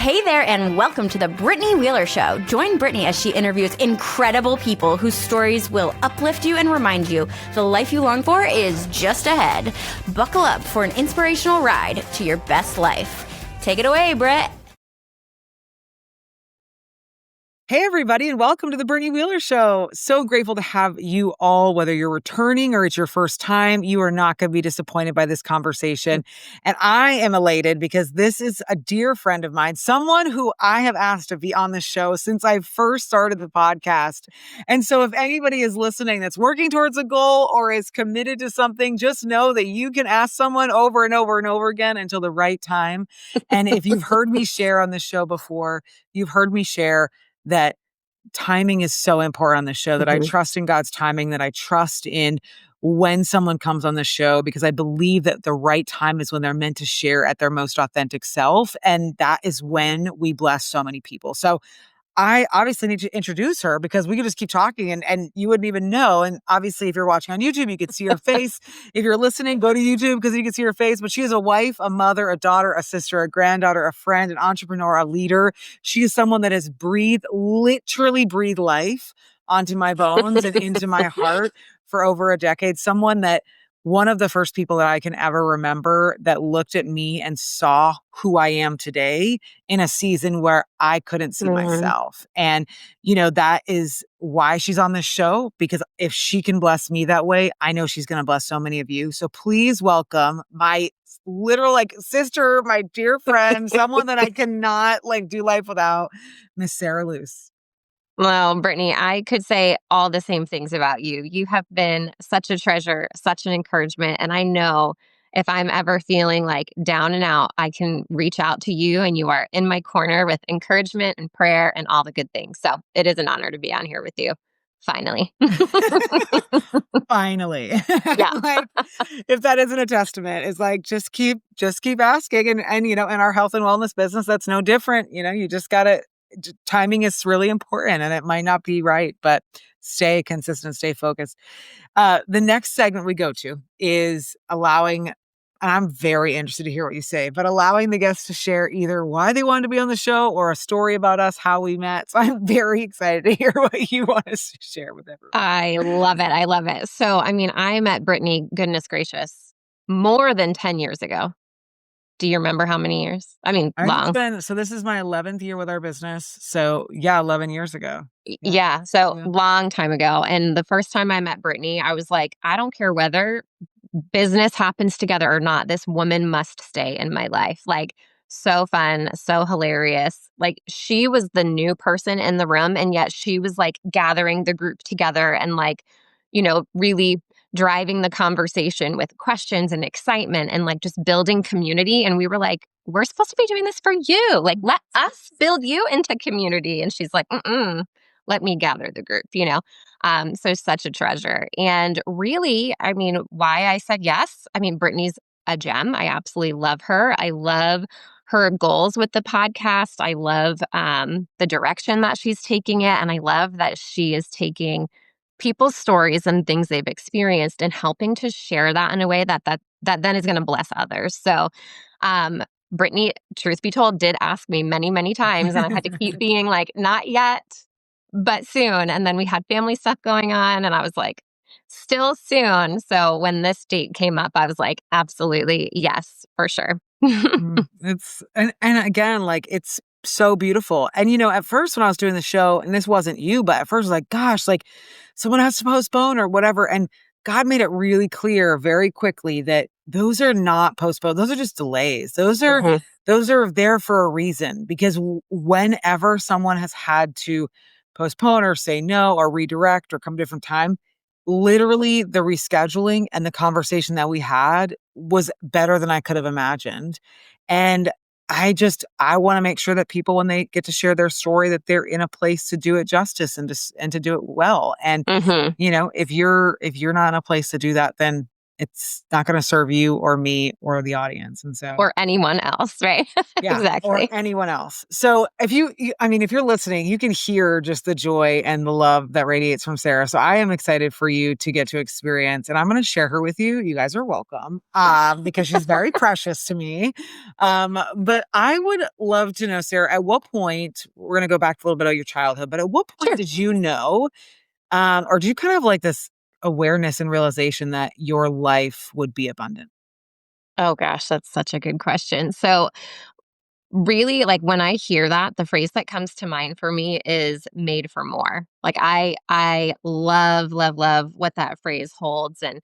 Hey there, and welcome to the Brittany Wheeler Show. Join Brittany as she interviews incredible people whose stories will uplift you and remind you the life you long for is just ahead. Buckle up for an inspirational ride to your best life. Take it away, Britt. Hey, everybody, and welcome to the Brittany Wheeler Show. So grateful to have you all, whether you're returning or it's your first time. You are not going to be disappointed by this conversation. And I am elated because this is a dear friend of mine, someone who I have asked to be on the show since I first started the podcast. And so if anybody is listening that's working towards a goal or is committed to something, just know that you can ask someone over and over and over again until the right time. And if you've heard me share on the show before, you've heard me share that timing is so important on the show, that I trust in God's timing, that I trust in when someone comes on the show, because I believe that the right time is when they're meant to share at their most authentic self. And that is when we bless so many people. So I obviously need to introduce her because we could just keep talking and you wouldn't even know. And obviously, if you're watching on YouTube, you could see her face. If you're listening, go to YouTube because you can see her face. But she is a wife, a mother, a daughter, a sister, a granddaughter, a friend, an entrepreneur, a leader. She is someone that has literally breathed life onto my bones and into my heart for over a decade. Someone that one of the first people that I can ever remember that looked at me and saw who I am today in a season where I couldn't see myself. And, that is why she's on this show, because if she can bless me that way, I know she's going to bless so many of you. So please welcome my literal sister, my dear friend, someone that I cannot do life without, Miss Sarah Luce. Well, Brittany, I could say all the same things about you. You have been such a treasure, such an encouragement. And I know if I'm ever feeling down and out, I can reach out to you and you are in my corner with encouragement and prayer and all the good things. So it is an honor to be on here with you. Finally. Finally. Yeah. If that isn't a testament, it's just keep asking. And in our health and wellness business, that's no different. You just gotta, timing is really important and it might not be right, but stay consistent, stay focused. The next segment we go to is allowing, and I'm very interested to hear what you say, but allowing the guests to share either why they wanted to be on the show or a story about us, how we met. So I'm very excited to hear what you want us to share with everyone. I love it. I love it. So, I met Brittany, goodness gracious, more than 10 years ago. Do you remember how many years? Long. So this is my 11th year with our business. So yeah, 11 years ago. Yeah. So long time ago. And the first time I met Brittany, I was like, I don't care whether business happens together or not. This woman must stay in my life. So fun, so hilarious. She was the new person in the room. And yet she was gathering the group together and really driving the conversation with questions and excitement and just building community. And we were like, we're supposed to be doing this for you. Let us build you into community. And she's like, let me gather the group, So such a treasure. And really, why I said yes, Brittany's a gem. I absolutely love her. I love her goals with the podcast. I love the direction that she's taking it. And I love that she is taking people's stories and things they've experienced and helping to share that in a way that then is going to bless others. So, Brittany, truth be told, did ask me many, many times, and I had to keep being not yet, but soon. And then we had family stuff going on, and I was like, still soon. So when this date came up, I was like, absolutely, yes, for sure. It's and again, it's so beautiful. And at first when I was doing the show, and this wasn't you, but at first I was like, gosh, someone has to postpone or whatever. And God made it really clear very quickly that those are not postponed. Those are just delays. Those are there for a reason, because whenever someone has had to postpone or say no or redirect or come a different time, literally the rescheduling and the conversation that we had was better than I could have imagined. And I want to make sure that people, when they get to share their story, that they're in a place to do it justice and to do it well. And, if you're not in a place to do that, then it's not going to serve you or me or the audience. And so, or anyone else, right? yeah, or Exactly. anyone else. So if I mean, if you're listening, you can hear just the joy and the love that radiates from Sarah. So I am excited for you to get to experience, and I'm going to share her with you. You guys are welcome, because she's very precious to me. But I would love to know, Sarah, at what point, we're going to go back a little bit of your childhood, but at what point Sure. did you know, or do you kind of like this awareness and realization that your life would be abundant? Oh gosh, that's such a good question. So really, like when I hear that, the phrase that comes to mind for me is made for more. Like I love, love, love what that phrase holds. And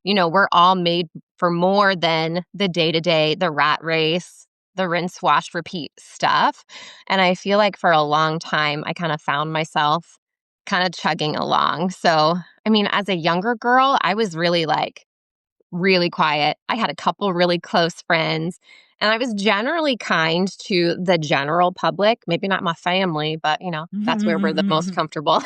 we're all made for more than the day-to-day, the rat race, the rinse, wash, repeat stuff. And I feel like for a long time I kind of found myself kind of chugging along. So I mean, as a younger girl, I was really like really quiet. I had a couple really close friends, and I was generally kind to the general public, maybe not my family, but that's where we're the most comfortable.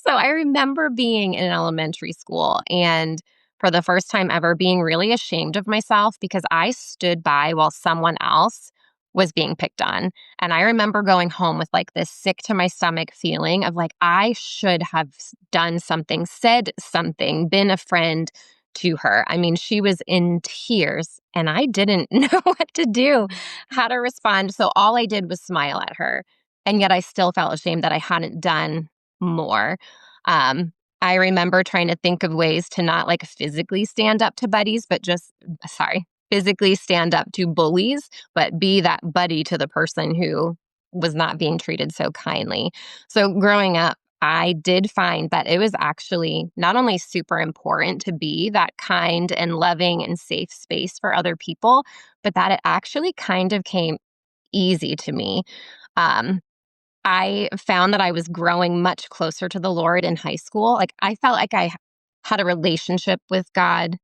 So I remember being in elementary school and for the first time ever being really ashamed of myself because I stood by while someone else was being picked on. And I remember going home with like this sick to my stomach feeling of like I should have done something, said something, been a friend to her. I mean, she was in tears and I didn't know what to do, how to respond. So all I did was smile at her. And yet I still felt ashamed that I hadn't done more. Um, I remember trying to think of ways to not like physically stand up to buddies, but physically stand up to bullies, but be that buddy to the person who was not being treated so kindly. So growing up, I did find that it was actually not only super important to be that kind and loving and safe space for other people, but that it actually kind of came easy to me. Um, I found that I was growing much closer to the Lord in high school. Like I felt like I had a relationship with God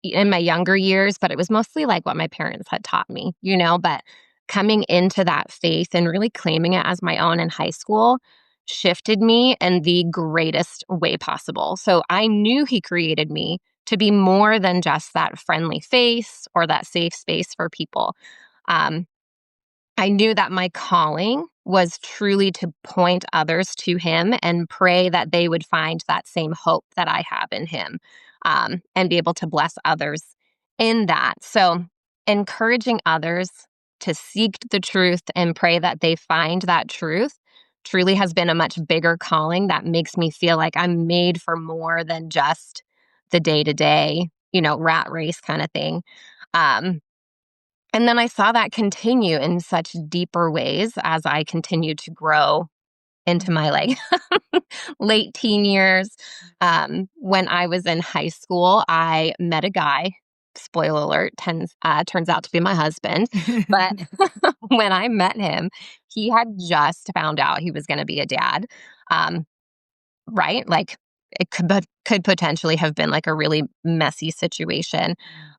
in my younger years, but it was mostly like what my parents had taught me, but coming into that faith and really claiming it as my own in high school shifted me in the greatest way possible. So I knew he created me to be more than just that friendly face or that safe space for people. Um, I knew that my calling was truly to point others to him and pray that they would find that same hope that I have in him, and be able to bless others in that. So, encouraging others to seek the truth and pray that they find that truth truly has been a much bigger calling that makes me feel like I'm made for more than just the day to day, rat race kind of thing. Um, and then I saw that continue in such deeper ways as I continued to grow into my like late teen years. When I was in high school, I met a guy. Spoiler alert, turns out to be my husband. But when I met him, he had just found out he was going to be a dad. Um, right? Like it could potentially have been like a really messy situation.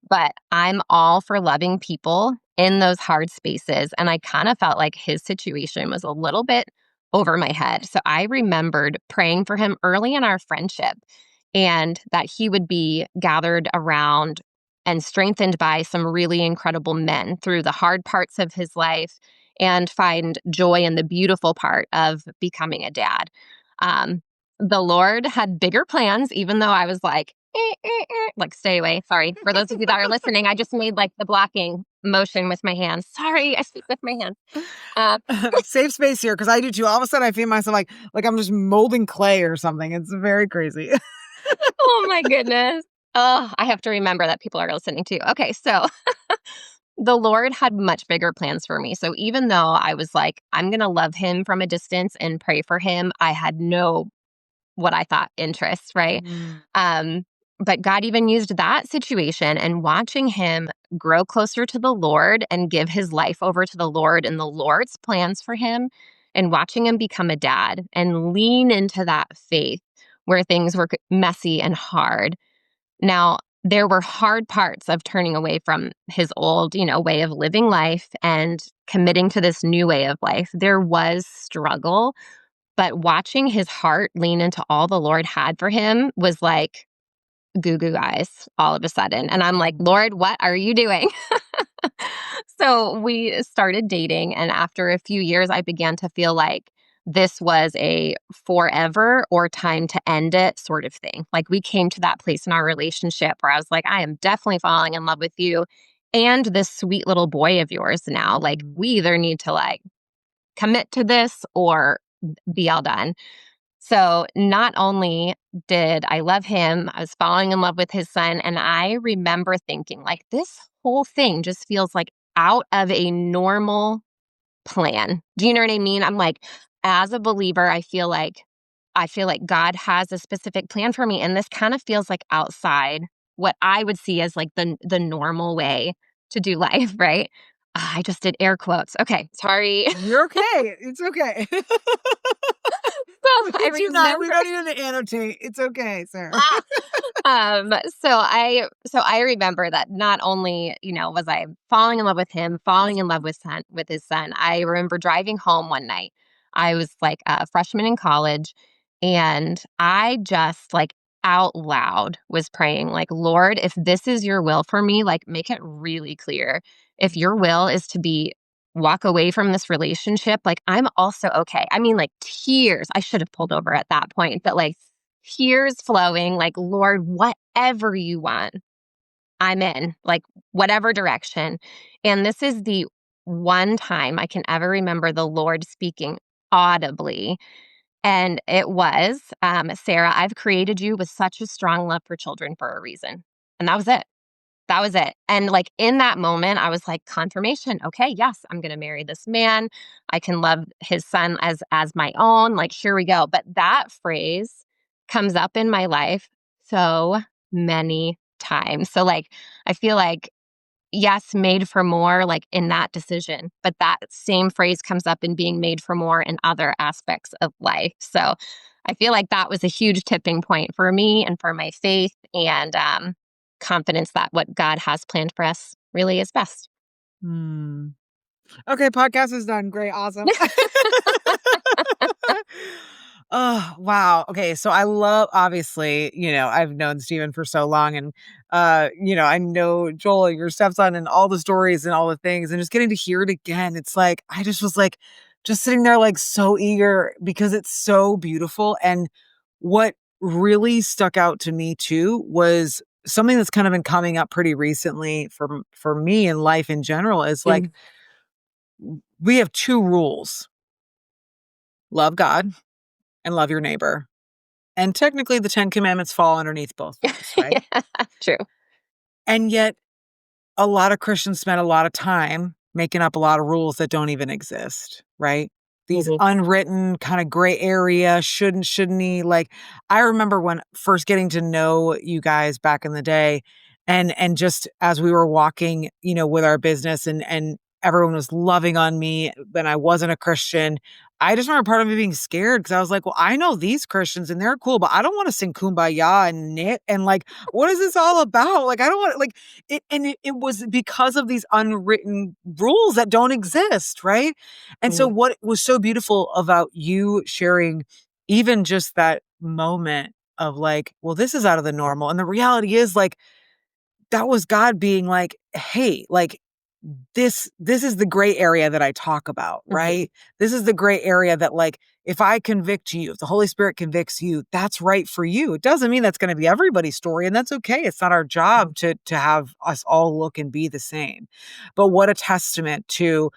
But I'm all for loving people in those hard spaces. And I kind of felt like his situation was a little bit over my head. So I remembered praying for him early in our friendship and that he would be gathered around and strengthened by some really incredible men through the hard parts of his life and find joy in the beautiful part of becoming a dad. Um, the Lord had bigger plans, even though I was like, like, stay away. Sorry. For those of you that are listening, I just made like the blocking motion with my hands. Sorry, I speak with my hands. Uh, Safe space here because I do too. All of a sudden, I feel myself like I'm just molding clay or something. It's very crazy. oh my goodness. Oh, I have to remember that people are listening too. Okay, so the Lord had much bigger plans for me. So even though I was like, I'm going to love him from a distance and pray for him, I had no what I thought interests, right? Mm. But God even used that situation and watching him grow closer to the Lord and give his life over to the Lord and the Lord's plans for him, and watching him become a dad and lean into that faith where things were messy and hard. Now, there were hard parts of turning away from his old, way of living life and committing to this new way of life. There was struggle, but watching his heart lean into all the Lord had for him was like goo goo eyes all of a sudden. And I'm like, Lord, what are you doing? So we started dating. And after a few years, I began to feel like this was a forever or time to end it sort of thing. Like we came to that place in our relationship where I was like, I am definitely falling in love with you and this sweet little boy of yours now. Like we either need to like commit to this or be all done. So not only did I love him, I was falling in love with his son. And I remember thinking, like, this whole thing just feels like out of a normal plan. Do you know what I mean? I'm like, as a believer, I feel like God has a specific plan for me. And this kind of feels like outside what I would see as like the normal way to do life, right? I just did air quotes. Okay, sorry. You're okay. It's okay. So I We remember. don't even annotate. It's okay, Sarah. So I remember that not only, was I falling in love with him, falling in love with his son. I remember driving home one night. I was like a freshman in college, and I just like out loud was praying, like, Lord, if this is your will for me, like make it really clear. If your will is to be walk away from this relationship, like I'm also okay. I mean, like tears. I should have pulled over at that point, but like tears flowing, like, Lord, whatever you want, I'm in, like whatever direction. And this is the one time I can ever remember the Lord speaking audibly. And it was, Sarah, I've created you with such a strong love for children for a reason. And that was it. That was it. And like in that moment, I was like, confirmation. Okay, yes, I'm going to marry this man. I can love his son as my own. Like, here we go. But that phrase comes up in my life so many times. So like, I feel like, yes, made for more, like in that decision, but that same phrase comes up in being made for more in other aspects of life. So I feel like that was a huge tipping point for me and for my faith and confidence that what God has planned for us really is best. Hmm. Okay, podcast is done. Great, awesome. Oh, wow. Okay, so I love, obviously, I've known Steven for so long, and I know Joel, your stepson, and all the stories and all the things, and just getting to hear it again, it's like I just was like just sitting there like so eager because it's so beautiful. And what really stuck out to me too was something that's kind of been coming up pretty recently for me in life in general is like we have two rules: love God and love your neighbor. And technically the 10 commandments fall underneath both those, right? Yeah, true. And yet a lot of Christians spend a lot of time making up a lot of rules that don't even exist, right? These unwritten kind of gray area, shouldn't he? Like, I remember when first getting to know you guys back in the day, and just as we were walking, with our business, and everyone was loving on me when I wasn't a Christian. I just remember part of me being scared because I was like, well, I know these Christians and they're cool, but I don't want to sing Kumbaya and knit. And like, what is this all about? Like, I don't want like it. And it was because of these unwritten rules that don't exist. Right. And so what was so beautiful about you sharing even just that moment of like, well, this is out of the normal. And the reality is like, that was God being like, hey, like, this is the gray area that I talk about, right? This is the gray area that like, if I convict you, if the Holy Spirit convicts you, that's right for you. It doesn't mean that's going to be everybody's story, and that's okay. It's not our job to have us all look and be the same. But what a testament to,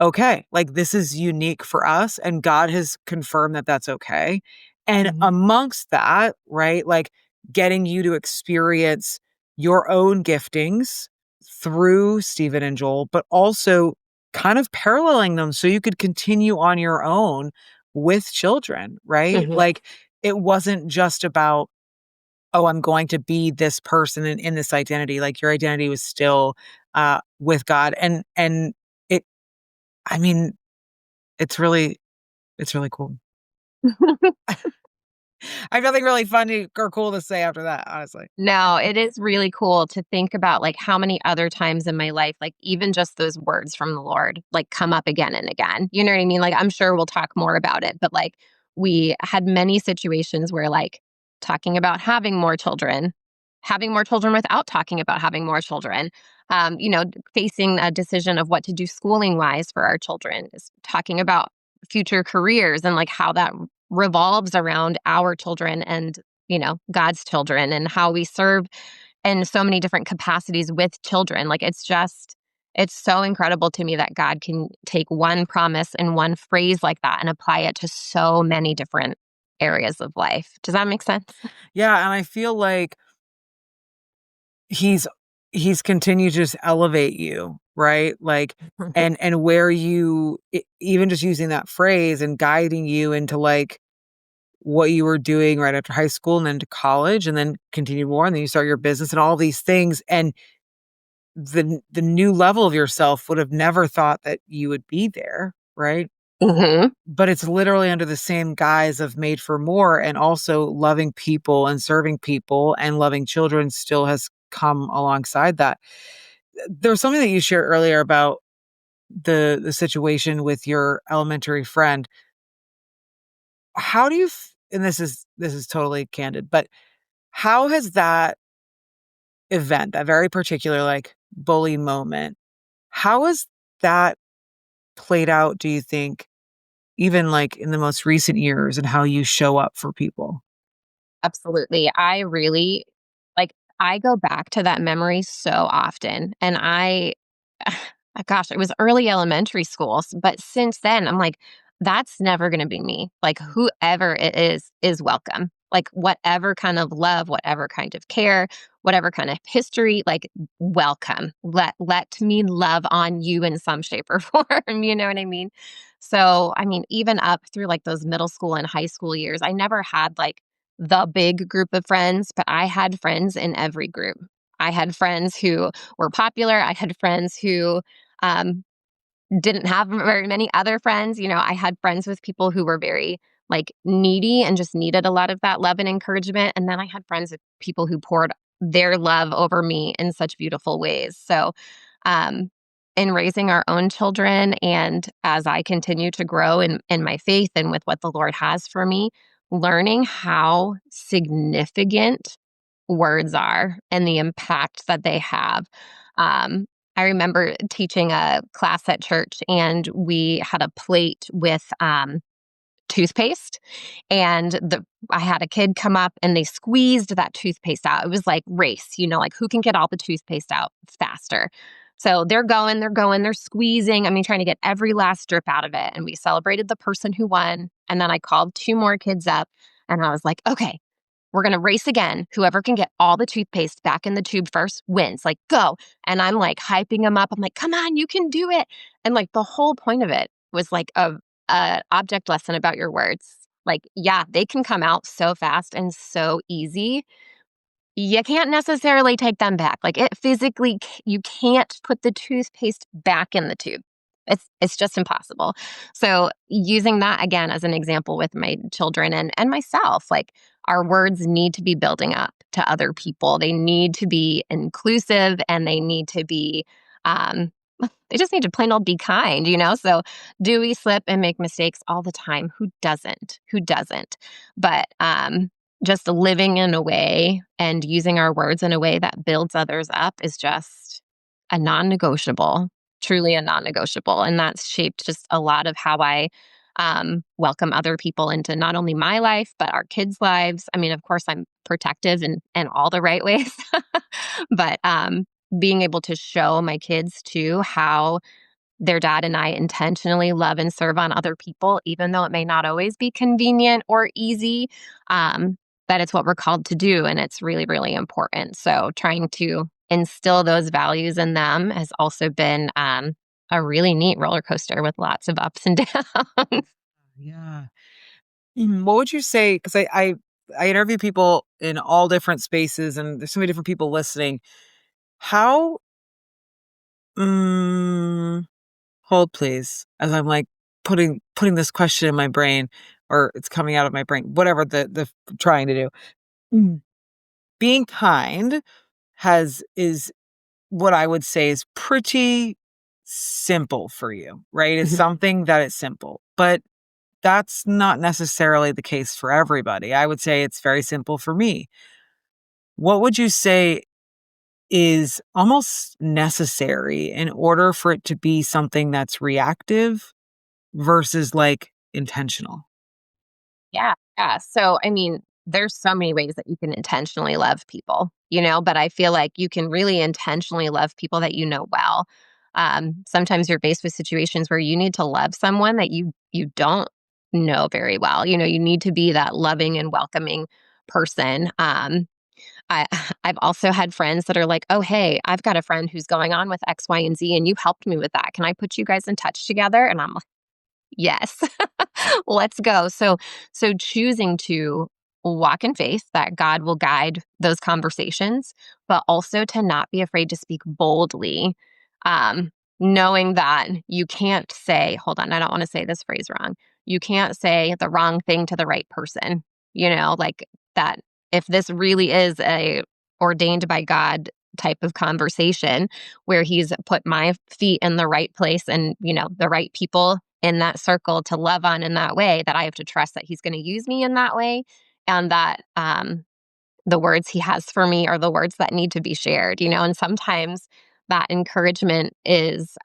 okay, like this is unique for us, and God has confirmed that that's okay. And amongst that, right, like getting you to experience your own giftings through Stephen and Joel, but also kind of paralleling them so you could continue on your own with children, right? Like it wasn't just about, oh, I'm going to be this person in this identity. Like your identity was still with God. And it, I mean, it's really cool. I have nothing really funny or cool to say after that, honestly. No, it is really cool to think about like how many other times in my life, like even just those words from the Lord, like come up again and again. You know what I mean? Like I'm sure we'll talk more about it, but like we had many situations where like talking about having more children having more children without talking about having more children. You know, facing a decision of what to do schooling wise for our children, is talking about future careers and like how that revolves around our children and, you know, God's children, and how we serve in so many different capacities with children. Like it's so incredible to me that God can take one promise and one phrase like that and apply it to so many different areas of life. Does that make sense? Yeah, and I feel like he's continued to just elevate you, right? Like, and where you even just using that phrase and guiding you into like what you were doing right after high school and then to college and then continue more, and then you start your business and all these things, and the new level of yourself would have never thought that you would be there, right? Hmm. But it's literally under the same guise of made for more, and also loving people and serving people and loving children still has come alongside that. There was something that you shared earlier about the situation with your elementary friend. How do you and this is totally candid, but how has that event, that very particular like bully moment, how has that played out, do you think, even like in the most recent years, and how you show up for people? Absolutely. I really like I go back to that memory so often, and gosh, it was early elementary school, but since then I'm like, that's never going to be me. Like whoever it is welcome. Like whatever kind of love, whatever kind of care, whatever kind of history, like welcome. Let me love on you in some shape or form, you know what I mean? So, I mean, even up through like those middle school and high school years, I never had like the big group of friends, but I had friends in every group. I had friends who were popular. I had friends who um, didn't have very many other friends. You know, I had friends with people who were very like needy and just needed a lot of that love and encouragement. And then I had friends with people who poured their love over me in such beautiful ways. So, um, in raising our own children, and as I continue to grow in my faith and with what the Lord has for me, learning how significant words are and the impact that they have. Um, I remember teaching a class at church, and we had a plate with toothpaste, and I had a kid come up and they squeezed that toothpaste out. It was like race, you know, like who can get all the toothpaste out faster. So they're squeezing. I mean, trying to get every last drip out of it. And we celebrated the person who won. And then I called two more kids up and I was like, okay, we're going to race again. Whoever can get all the toothpaste back in the tube first wins. Like, go. And I'm like hyping them up. I'm like, come on, you can do it. And like the whole point of it was like a object lesson about your words. Like, yeah, they can come out so fast and so easy. You can't necessarily take them back. Like it physically, you can't put the toothpaste back in the tube. It's just impossible. So using that again as an example with my children and myself, like our words need to be building up to other people. They need to be inclusive, and they need to be um, they just need to plain old be kind, you know? So do we slip and make mistakes all the time? Who doesn't? Who doesn't? But just living in a way and using our words in a way that builds others up is just a non-negotiable, truly a non-negotiable. And that's shaped just a lot of how I welcome other people into not only my life, but our kids' lives. I mean, of course, I'm protective in all the right ways, but being able to show my kids too how their dad and I intentionally love and serve on other people, even though it may not always be convenient or easy, um, that it's what we're called to do. And it's really, really important. So trying to instill those values in them has also been a really neat roller coaster with lots of ups and downs. Yeah. What would you say? Because I interview people in all different spaces, and there's so many different people listening. How mm, hold please, as I'm like putting this question in my brain, or it's coming out of my brain, whatever the trying to do. Mm. Being kind is what I would say is pretty simple for you, right? It's Mhm. something that is simple, but that's not necessarily the case for everybody. I would say it's very simple for me. what would you say is almost necessary in order for it to be something that's reactive versus like intentional? Yeah. Yeah. So, I mean, there's so many ways that you can intentionally love people, but I feel like you can really intentionally love people that you know well. Sometimes you're faced with situations where you need to love someone that you don't know very well. You need to be that loving and welcoming person. I I've also had friends that are like, "Oh, hey, I've got a friend who's going on with X, Y, and Z, and you helped me with that. Can I put you guys in touch together?" And I'm yes. Let's go. So choosing to walk in faith that God will guide those conversations, but also to not be afraid to speak boldly, um, knowing that you can't say, hold on, I don't want to say this phrase wrong. You can't say the wrong thing to the right person, like that if this really is a ordained by God type of conversation where he's put my feet in the right place and, the right people in that circle to love on in that way, that I have to trust that he's going to use me in that way, and that the words he has for me are the words that need to be shared, and sometimes that encouragement is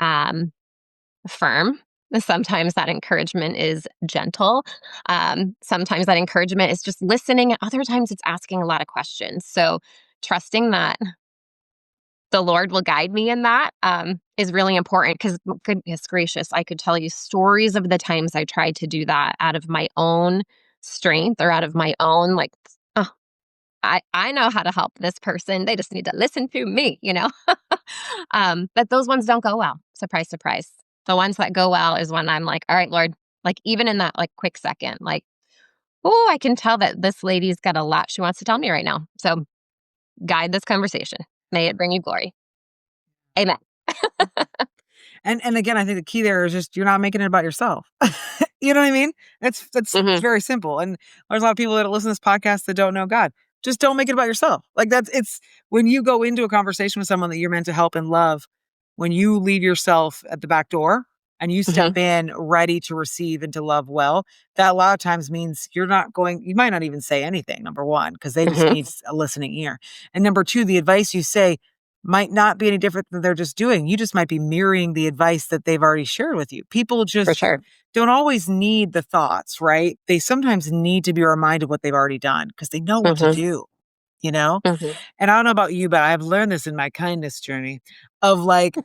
firm. Sometimes that encouragement is gentle. Sometimes that encouragement is just listening. And other times it's asking a lot of questions. So trusting that the Lord will guide me in that is really important because, goodness gracious, I could tell you stories of the times I tried to do that out of my own strength or out of my own, like, oh, I know how to help this person. They just need to listen to me. But those ones don't go well. Surprise, surprise. The ones that go well is when I'm like, all right, Lord, like even in that like quick second, like, oh, I can tell that this lady's got a lot she wants to tell me right now. So guide this conversation. May it bring you glory. Amen. And again, I think the key there is just you're not making it about yourself. You know what I mean? That's Mhm. very simple. And there's a lot of people that listen to this podcast that don't know God. Just don't make it about yourself. Like it's when you go into a conversation with someone that you're meant to help and love, when you leave yourself at the back door and you Mhm. step in ready to receive and to love well, that a lot of times means you might not even say anything, number one, because they just Mhm. need a listening ear. And number two, the advice you say might not be any different than they're just doing. You just might be mirroring the advice that they've already shared with you. People For just sure. don't always need the thoughts, right? They sometimes need to be reminded what they've already done because they know what to Mhm. do, you know? Mhm. And I don't know about you, but I've learned this in my kindness journey of like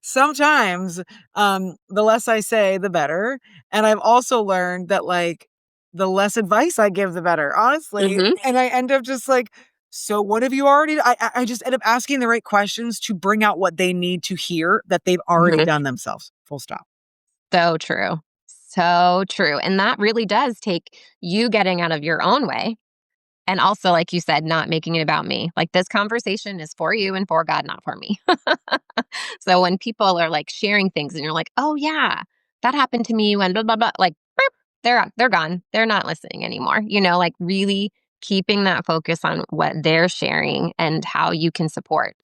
sometimes the less I say, the better. And I've also learned that like the less advice I give, the better, honestly. Mhm. And I end up just like, so what have you already I just end up asking the right questions to bring out what they need to hear that they've already Mhm. done themselves. Full stop. So true. So true. And that really does take you getting out of your own way. And also, like you said, not making it about me. Like this conversation is for you and for God, not for me. So when people are like sharing things and you're like, oh yeah, that happened to me when blah blah blah, like boop, they're gone. They're not listening anymore. Like really keeping that focus on what they're sharing and how you can support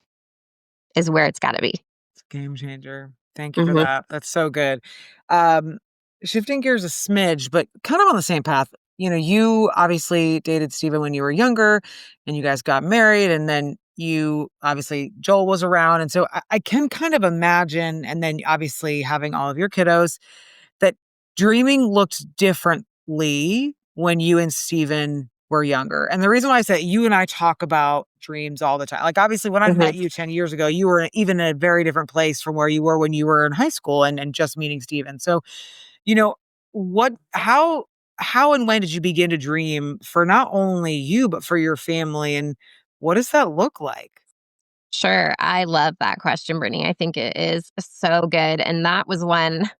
is where it's got to be. It's a game changer. Thank you for Mhm. that. That's so good. Um, Shifting gears a smidge, but kind of on the same path. You obviously dated Steven when you were younger and you guys got married, and then Joel was around. And so I can kind of imagine, and then obviously having all of your kiddos, that dreaming looked differently when you and Steven were younger. And the reason why I say you and I talk about dreams all the time, like obviously when I Mhm. met you 10 years ago, you were even in a very different place from where you were when you were in high school and just meeting Steven. So, you know, what, how and when did you begin to dream for not only you, but for your family? And what does that look like? Sure. I love that question, Brittany. I think it is so good. And that was when,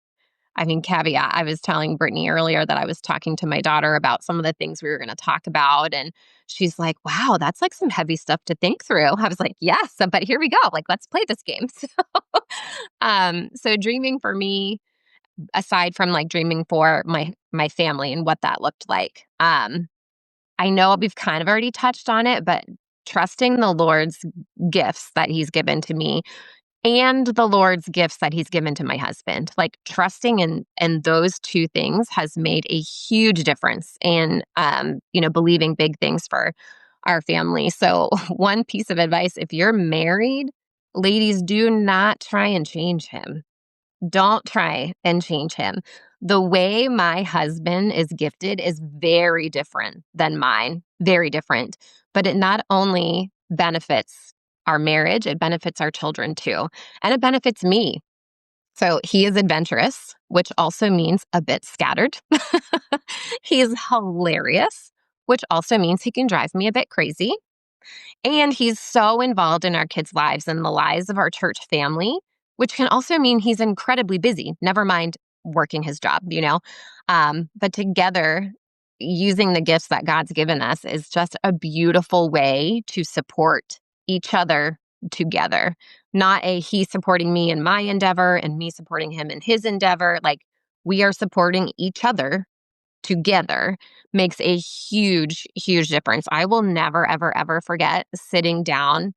I mean, caveat, I was telling Brittany earlier that I was talking to my daughter about some of the things we were going to talk about. And she's like, wow, that's like some heavy stuff to think through. I was like, yes, but here we go. Like, let's play this game. So dreaming for me, aside from like dreaming for my family and what that looked like, I know we've kind of already touched on it, but trusting the Lord's gifts that He's given to me and the Lord's gifts that He's given to my husband. Like trusting in those two things has made a huge difference in believing big things for our family. So one piece of advice, if you're married, ladies, do not try and change him. Don't try and change him. The way my husband is gifted is very different than mine, very different. But it not only benefits our marriage, it benefits our children too. And it benefits me. So he is adventurous, which also means a bit scattered. He's hilarious, which also means he can drive me a bit crazy. And he's so involved in our kids' lives and the lives of our church family, which can also mean he's incredibly busy, never mind working his job. But together, using the gifts that God's given us is just a beautiful way to support each other together. Not a he supporting me in my endeavor and me supporting him in his endeavor. Like we are supporting each other together makes a huge, huge difference. I will never, ever, ever forget sitting down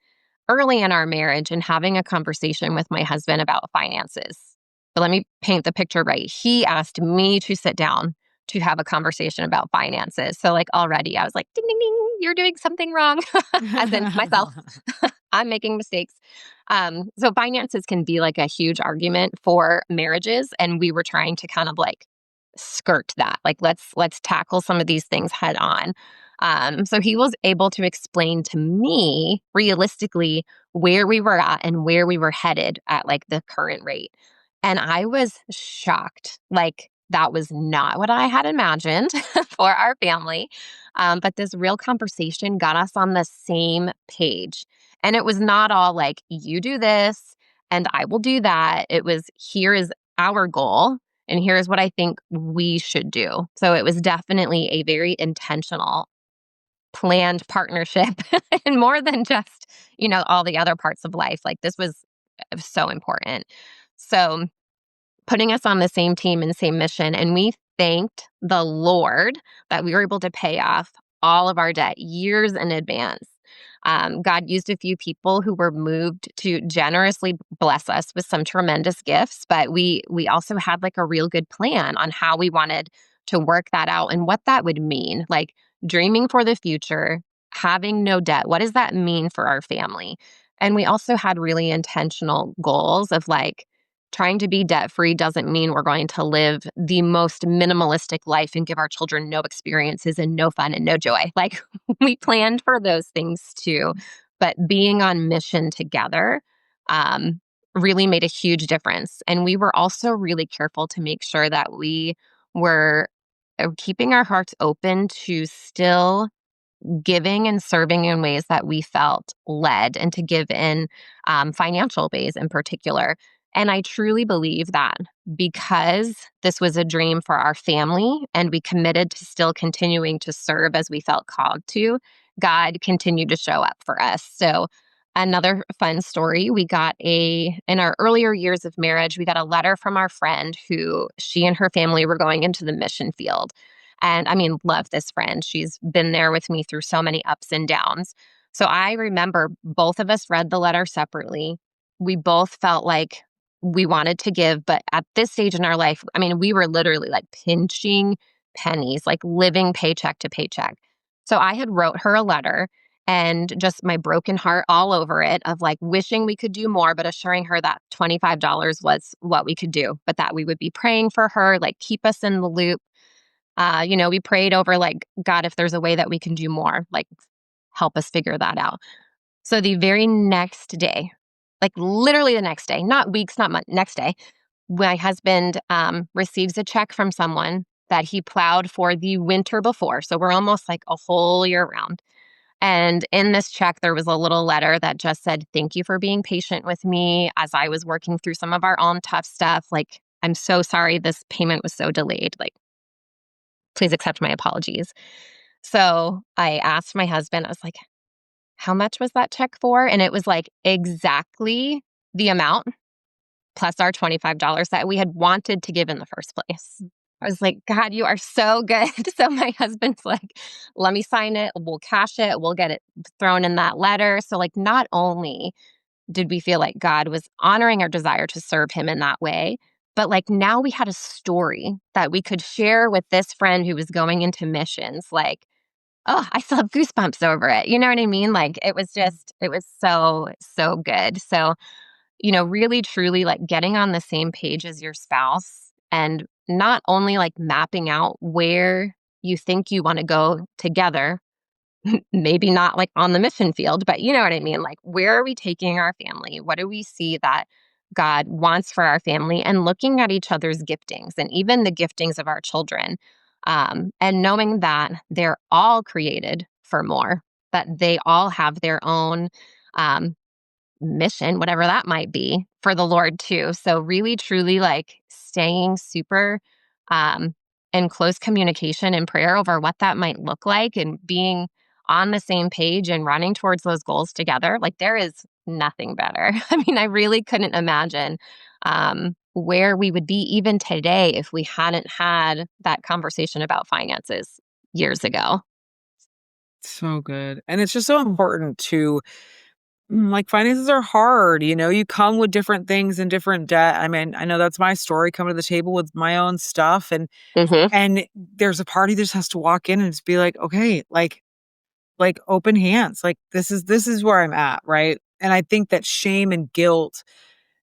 early in our marriage and having a conversation with my husband about finances. But let me paint the picture right. He asked me to sit down to have a conversation about finances. So, like, already I was like, ding, ding, ding, you're doing something wrong, as in myself. I'm making mistakes. So, finances can be like a huge argument for marriages. And we were trying to kind of like skirt that. Like, let's tackle some of these things head on. So he was able to explain to me realistically where we were at and where we were headed at like the current rate. And I was shocked. Like that was not what I had imagined for our family. But this real conversation got us on the same page. And it was not all like, you do this and I will do that. It was, here is our goal. And here's what I think we should do. So it was definitely a very intentional, planned partnership and more than just, all the other parts of life. Like this was so important. So putting us on the same team and same mission. And we thanked the Lord that we were able to pay off all of our debt years in advance. God used a few people who were moved to generously bless us with some tremendous gifts, but we also had like a real good plan on how we wanted to work that out and what that would mean. Like dreaming for the future, having no debt. What does that mean for our family? And we also had really intentional goals of like, trying to be debt free doesn't mean we're going to live the most minimalistic life and give our children no experiences and no fun and no joy. Like we planned for those things too, but being on mission together really made a huge difference. And we were also really careful to make sure that we were keeping our hearts open to still giving and serving in ways that we felt led and to give in financial ways in particular. And I truly believe that because this was a dream for our family and we committed to still continuing to serve as we felt called to, God continued to show up for us. So another fun story, in our earlier years of marriage, we got a letter from our friend who she and her family were going into the mission field. And I mean, love this friend. She's been there with me through so many ups and downs. So I remember both of us read the letter separately. We both felt like we wanted to give, but at this stage in our life, I mean, we were literally like pinching pennies, like living paycheck to paycheck. So I had wrote her a letter and just my broken heart all over it of like wishing we could do more, but assuring her that $25 was what we could do, but that we would be praying for her, like keep us in the loop. We prayed over like, God, if there's a way that we can do more, like help us figure that out. So the very next day, like literally the next day, not weeks, not months, next day, my husband receives a check from someone that he plowed for the winter before. So we're almost like a whole year round. And in this check, there was a little letter that just said, thank you for being patient with me as I was working through some of our own tough stuff. Like, I'm so sorry this payment was so delayed. Like, please accept my apologies. So I asked my husband, I was like, how much was that check for? And it was like exactly the amount plus our $25 that we had wanted to give in the first place. I was like, God, you are so good. So my husband's like, let me sign it. We'll cash it. We'll get it thrown in that letter. So like, not only did we feel like God was honoring our desire to serve him in that way, but like now we had a story that we could share with this friend who was going into missions. Like, oh, I still have goosebumps over it. You know what I mean? Like it was so, so good. So, really truly like getting on the same page as your spouse and not only like mapping out where you think you want to go together, maybe not like on the mission field, but you know what I mean? Like, where are we taking our family? What do we see that God wants for our family? And looking at each other's giftings and even the giftings of our children, and knowing that they're all created for more, that they all have their own um, mission, whatever that might be, for the Lord too. So really truly like staying super um in close communication and prayer over what that might look like and being on the same page and running towards those goals together. Like there is nothing better. I mean, I really couldn't imagine where we would be even today if we hadn't had that conversation about finances years ago. So good. And it's just so important to like finances are hard, you come with different things and different debt. I mean, I know that's my story coming to the table with my own stuff Hmm. and there's a party that just has to walk in and just be like, okay, like open hands. Like this is where I'm at, right? And I think that shame and guilt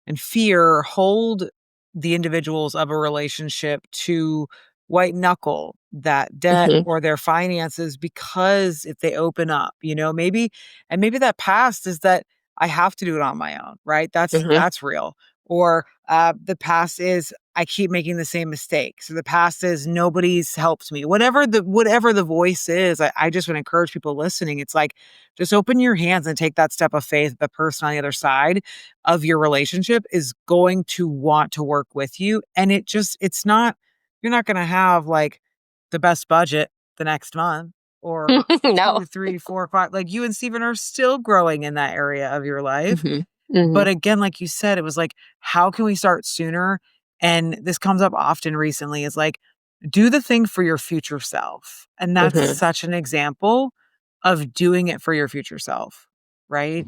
and fear hold the individuals of a relationship to white knuckle that debt Hmm. or their finances because if they open up, maybe that past is that I have to do it on my own, right? Hmm. That's real. Or the past is I keep making the same mistakes. Or the past is nobody's helped me. Whatever the voice is, I just would encourage people listening. It's like just open your hands and take that step of faith. The person on the other side of your relationship is going to want to work with you. And it's not, you're not going to have like the best budget the next month or No. 2, 3, 4, 5. Like you and Steven are still growing in that area of your life. Hmm. Hmm. But again, like you said, it was like, how can we start sooner? And this comes up often recently is like, do the thing for your future self. And that's Hmm. such an example of doing it for your future self. Right.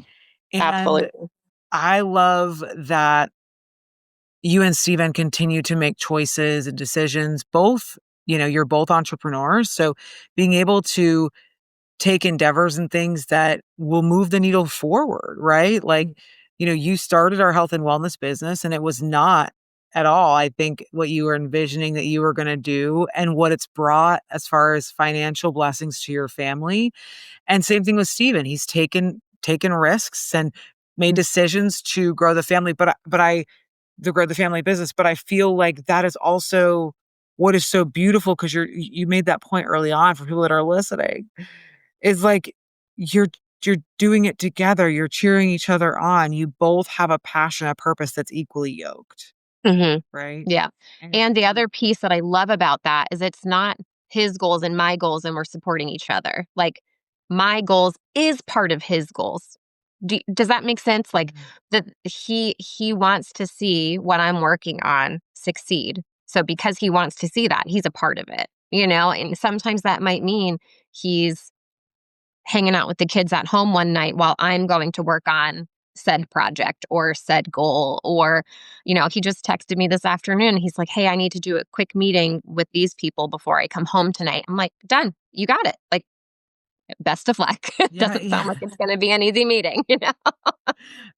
And Absolutely. I love that you and Steven continue to make choices and decisions. Both, you're both entrepreneurs. So being able to take endeavors and things that will move the needle forward, right? Like, you started our health and wellness business and it was not at all, I think, what you were envisioning that you were going to do and what it's brought as far as financial blessings to your family. And same thing with Steven. He's taken risks and made decisions to grow the family, to grow the family business. But I feel like that is also what is so beautiful because you made that point early on for people that are listening is like you're you're doing it together. You're cheering each other on. You both have a passion, a purpose that's equally yoked, Hmm. right? Yeah. And And the other piece that I love about that is it's not his goals and my goals, and we're supporting each other. Like my goals is part of his goals. Does that make sense? Like Mhm. that he wants to see what I'm working on succeed. So because he wants to see that, he's a part of it, And sometimes that might mean he's hanging out with the kids at home one night while I'm going to work on said project or said goal. Or, he just texted me this afternoon. He's like, hey, I need to do a quick meeting with these people before I come home tonight. I'm like, done. You got it. Like, best of luck. It Yeah, doesn't sound yeah. like it's going to be an easy meeting?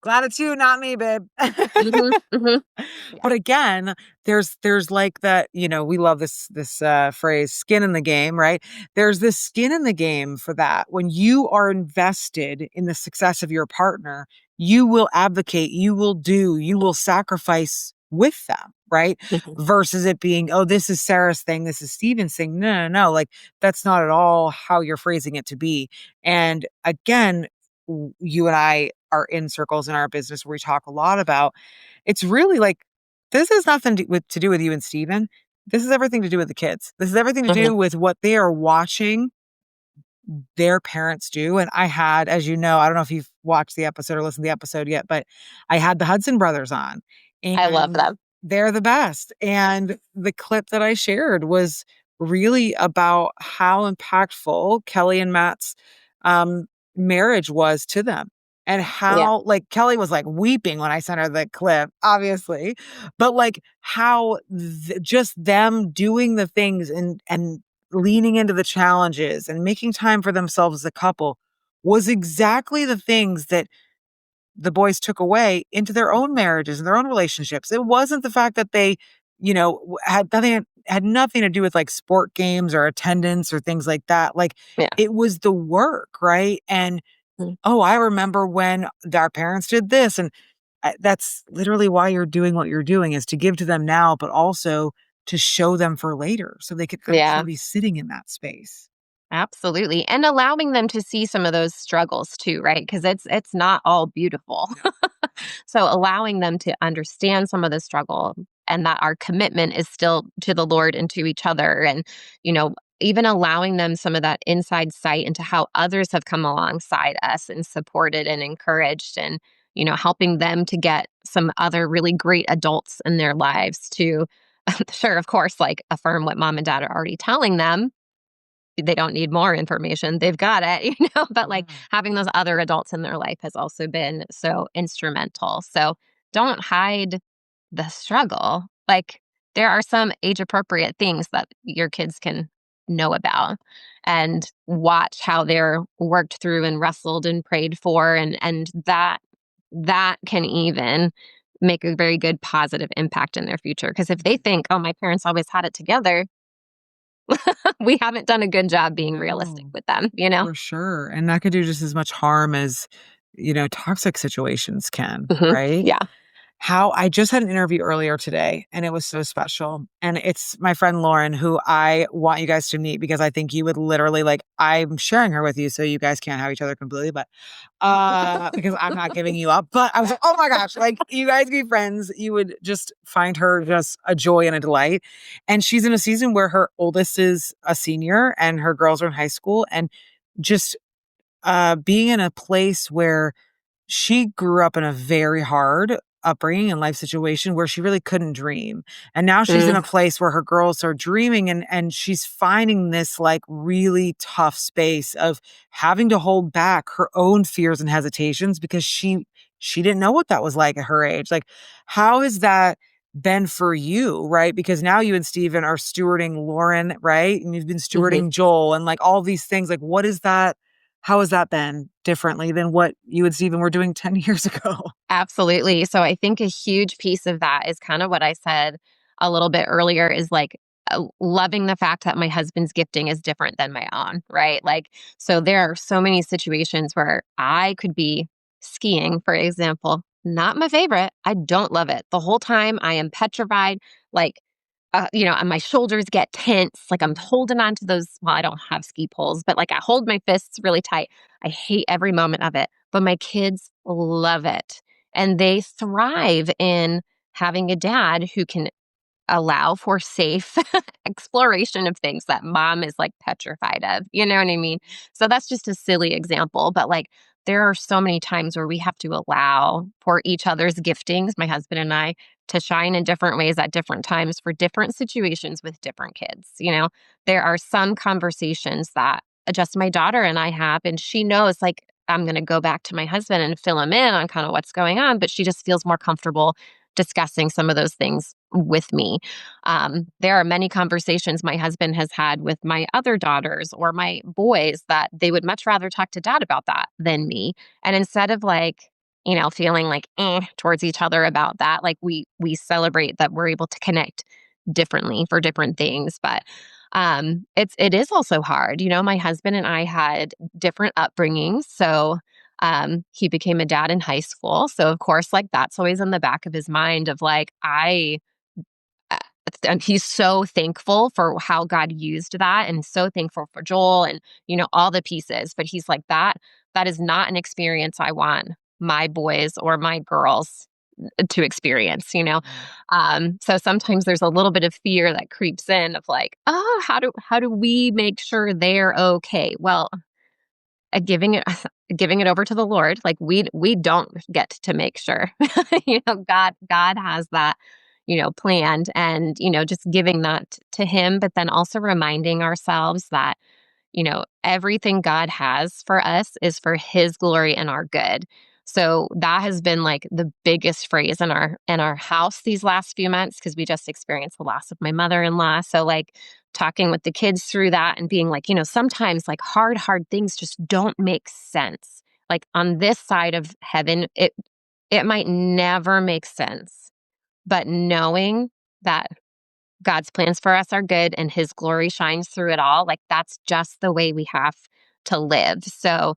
Glad it's you, not me, babe. Hmm. Hmm. Yeah. But again, there's like that, we love this phrase, skin in the game, right? There's this skin in the game for that. When you are invested in the success of your partner, you will advocate, you will sacrifice with them, right? Hmm. Versus it being, oh, this is Sarah's thing, this is Steven's thing. No, no, no. Like that's not at all how you're phrasing it to be. And again, you and I are in circles in our business where we talk a lot about it's really like this has nothing to do with you and Steven. This is everything to do with the kids. This is everything to Hmm. do with what they are watching their parents do. And I had, as you know, I don't know if you've watched the episode or listened to the episode yet, but I had the Hudson brothers on I love and them. they're the best. And the clip that I shared was really about how impactful Kelly and Matt's um, marriage was to them. And Yeah. how, like, Kelly was like weeping when I sent her the clip, obviously, but like how just them doing the things and leaning into the challenges and making time for themselves as a couple was exactly the things that the boys took away into their own marriages and their own relationships. It wasn't the fact that they, had nothing to do with like sport games or attendance or things like that. Like Yeah. it was the work, right? And Mm. oh, I remember when our parents did this, and that's literally why you're doing what you're doing, is to give to them now, but also to show them for later, so they could Yeah. actually be sitting in that space. Absolutely. And allowing them to see some of those struggles too, right? Because it's not all beautiful. So allowing them to understand some of the struggle and that our commitment is still to the Lord and to each other, and even allowing them some of that inside sight into how others have come alongside us and supported and encouraged, and helping them to get some other really great adults in their lives to sure, of course, like affirm what mom and dad are already telling them. They don't need more information. They've got it, but like having those other adults in their life has also been so instrumental. So don't hide the struggle. Like there are some age appropriate things that your kids can know about, and watch how they're worked through and wrestled and prayed for, and that can even make a very good positive impact in their future. Because if they think, oh, my parents always had it together, we haven't done a good job being realistic No, with them. for sure. And that could do just as much harm as, toxic situations can, Mhm. right? Yeah. How I just had an interview earlier today and it was so special. And it's my friend Lauren, who I want you guys to meet because I think you would literally like, I'm sharing her with you so you guys can't have each other completely, but because I'm not giving you up. But I was like, oh my gosh, like you guys be friends. You would just find her just a joy and a delight. And she's in a season where her oldest is a senior and her girls are in high school, and just being in a place where she grew up in a very hard upbringing and life situation where she really couldn't dream. And now she's in Mm, a place where her girls are dreaming, and she's finding this like really tough space of having to hold back her own fears and hesitations because she didn't know what that was like at her age. Like how has that been for you, right? Because now you and Steven are stewarding Lauren, right? And you've been mhm. stewarding Joel and like all these things. Like what is that? How has that been differently than what you and Steven were doing 10 years ago? Absolutely. So I think a huge piece of that is kind of what I said a little bit earlier, is like loving the fact that my husband's gifting is different than my own, right? Like, so there are so many situations where I could be skiing, for example, not my favorite. I don't love it. The whole time I am petrified, like, and my shoulders get tense. Like I'm holding on to those. Well, I don't have ski poles, but like I hold my fists really tight. I hate every moment of it, but my kids love it. And they thrive in having a dad who can allow for safe exploration of things that mom is like petrified of. You know what I mean? So that's just a silly example, but like there are so many times where we have to allow for each other's giftings, my husband and I, to shine in different ways at different times for different situations with different kids. There are some conversations that just my daughter and I have, and she knows like I'm going to go back to my husband and fill him in on kind of what's going on, but she just feels more comfortable discussing some of those things with me. There are many conversations my husband has had with my other daughters or my boys that they would much rather talk to dad about that than me. And instead of like, feeling like towards each other about that, like we celebrate that we're able to connect differently for different things. But it is also hard. My husband and I had different upbringings. So he became a dad in high school. So of course, like that's always in the back of his mind of like, uh, and he's so thankful for how God used that, and so thankful for Joel and, all the pieces. But he's like, that is not an experience I want my boys or my girls to experience. So sometimes there's a little bit of fear that creeps in of like, oh, how do we make sure they're okay? Well, giving it giving it over to the Lord. Like we don't get to make sure. God has that, planned, and just giving that to him, but then also reminding ourselves that, everything God has for us is for his glory and our good. So that has been like the biggest phrase in our house these last few months, because we just experienced the loss of my mother-in-law. So like talking with the kids through that and being like, sometimes like hard things just don't make sense. Like on this side of heaven, it might never make sense. But knowing that God's plans for us are good and his glory shines through it all, like that's just the way we have to live. So,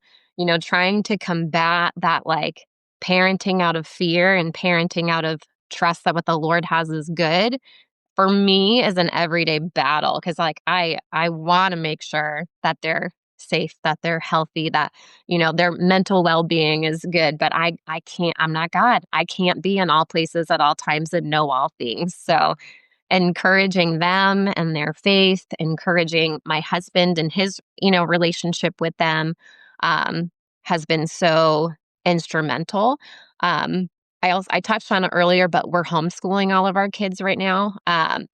trying to combat that like parenting out of fear and parenting out of trust that what the Lord has is good, for me is an everyday battle, because like I want to make sure that they're safe, that they're healthy, that their mental well-being is good, but I can't, I'm not God. I can't be in all places at all times and know all things. So encouraging them and their faith, encouraging my husband and his, relationship with them, um, has been so instrumental. Um, I touched on it earlier, but we're homeschooling all of our kids right now.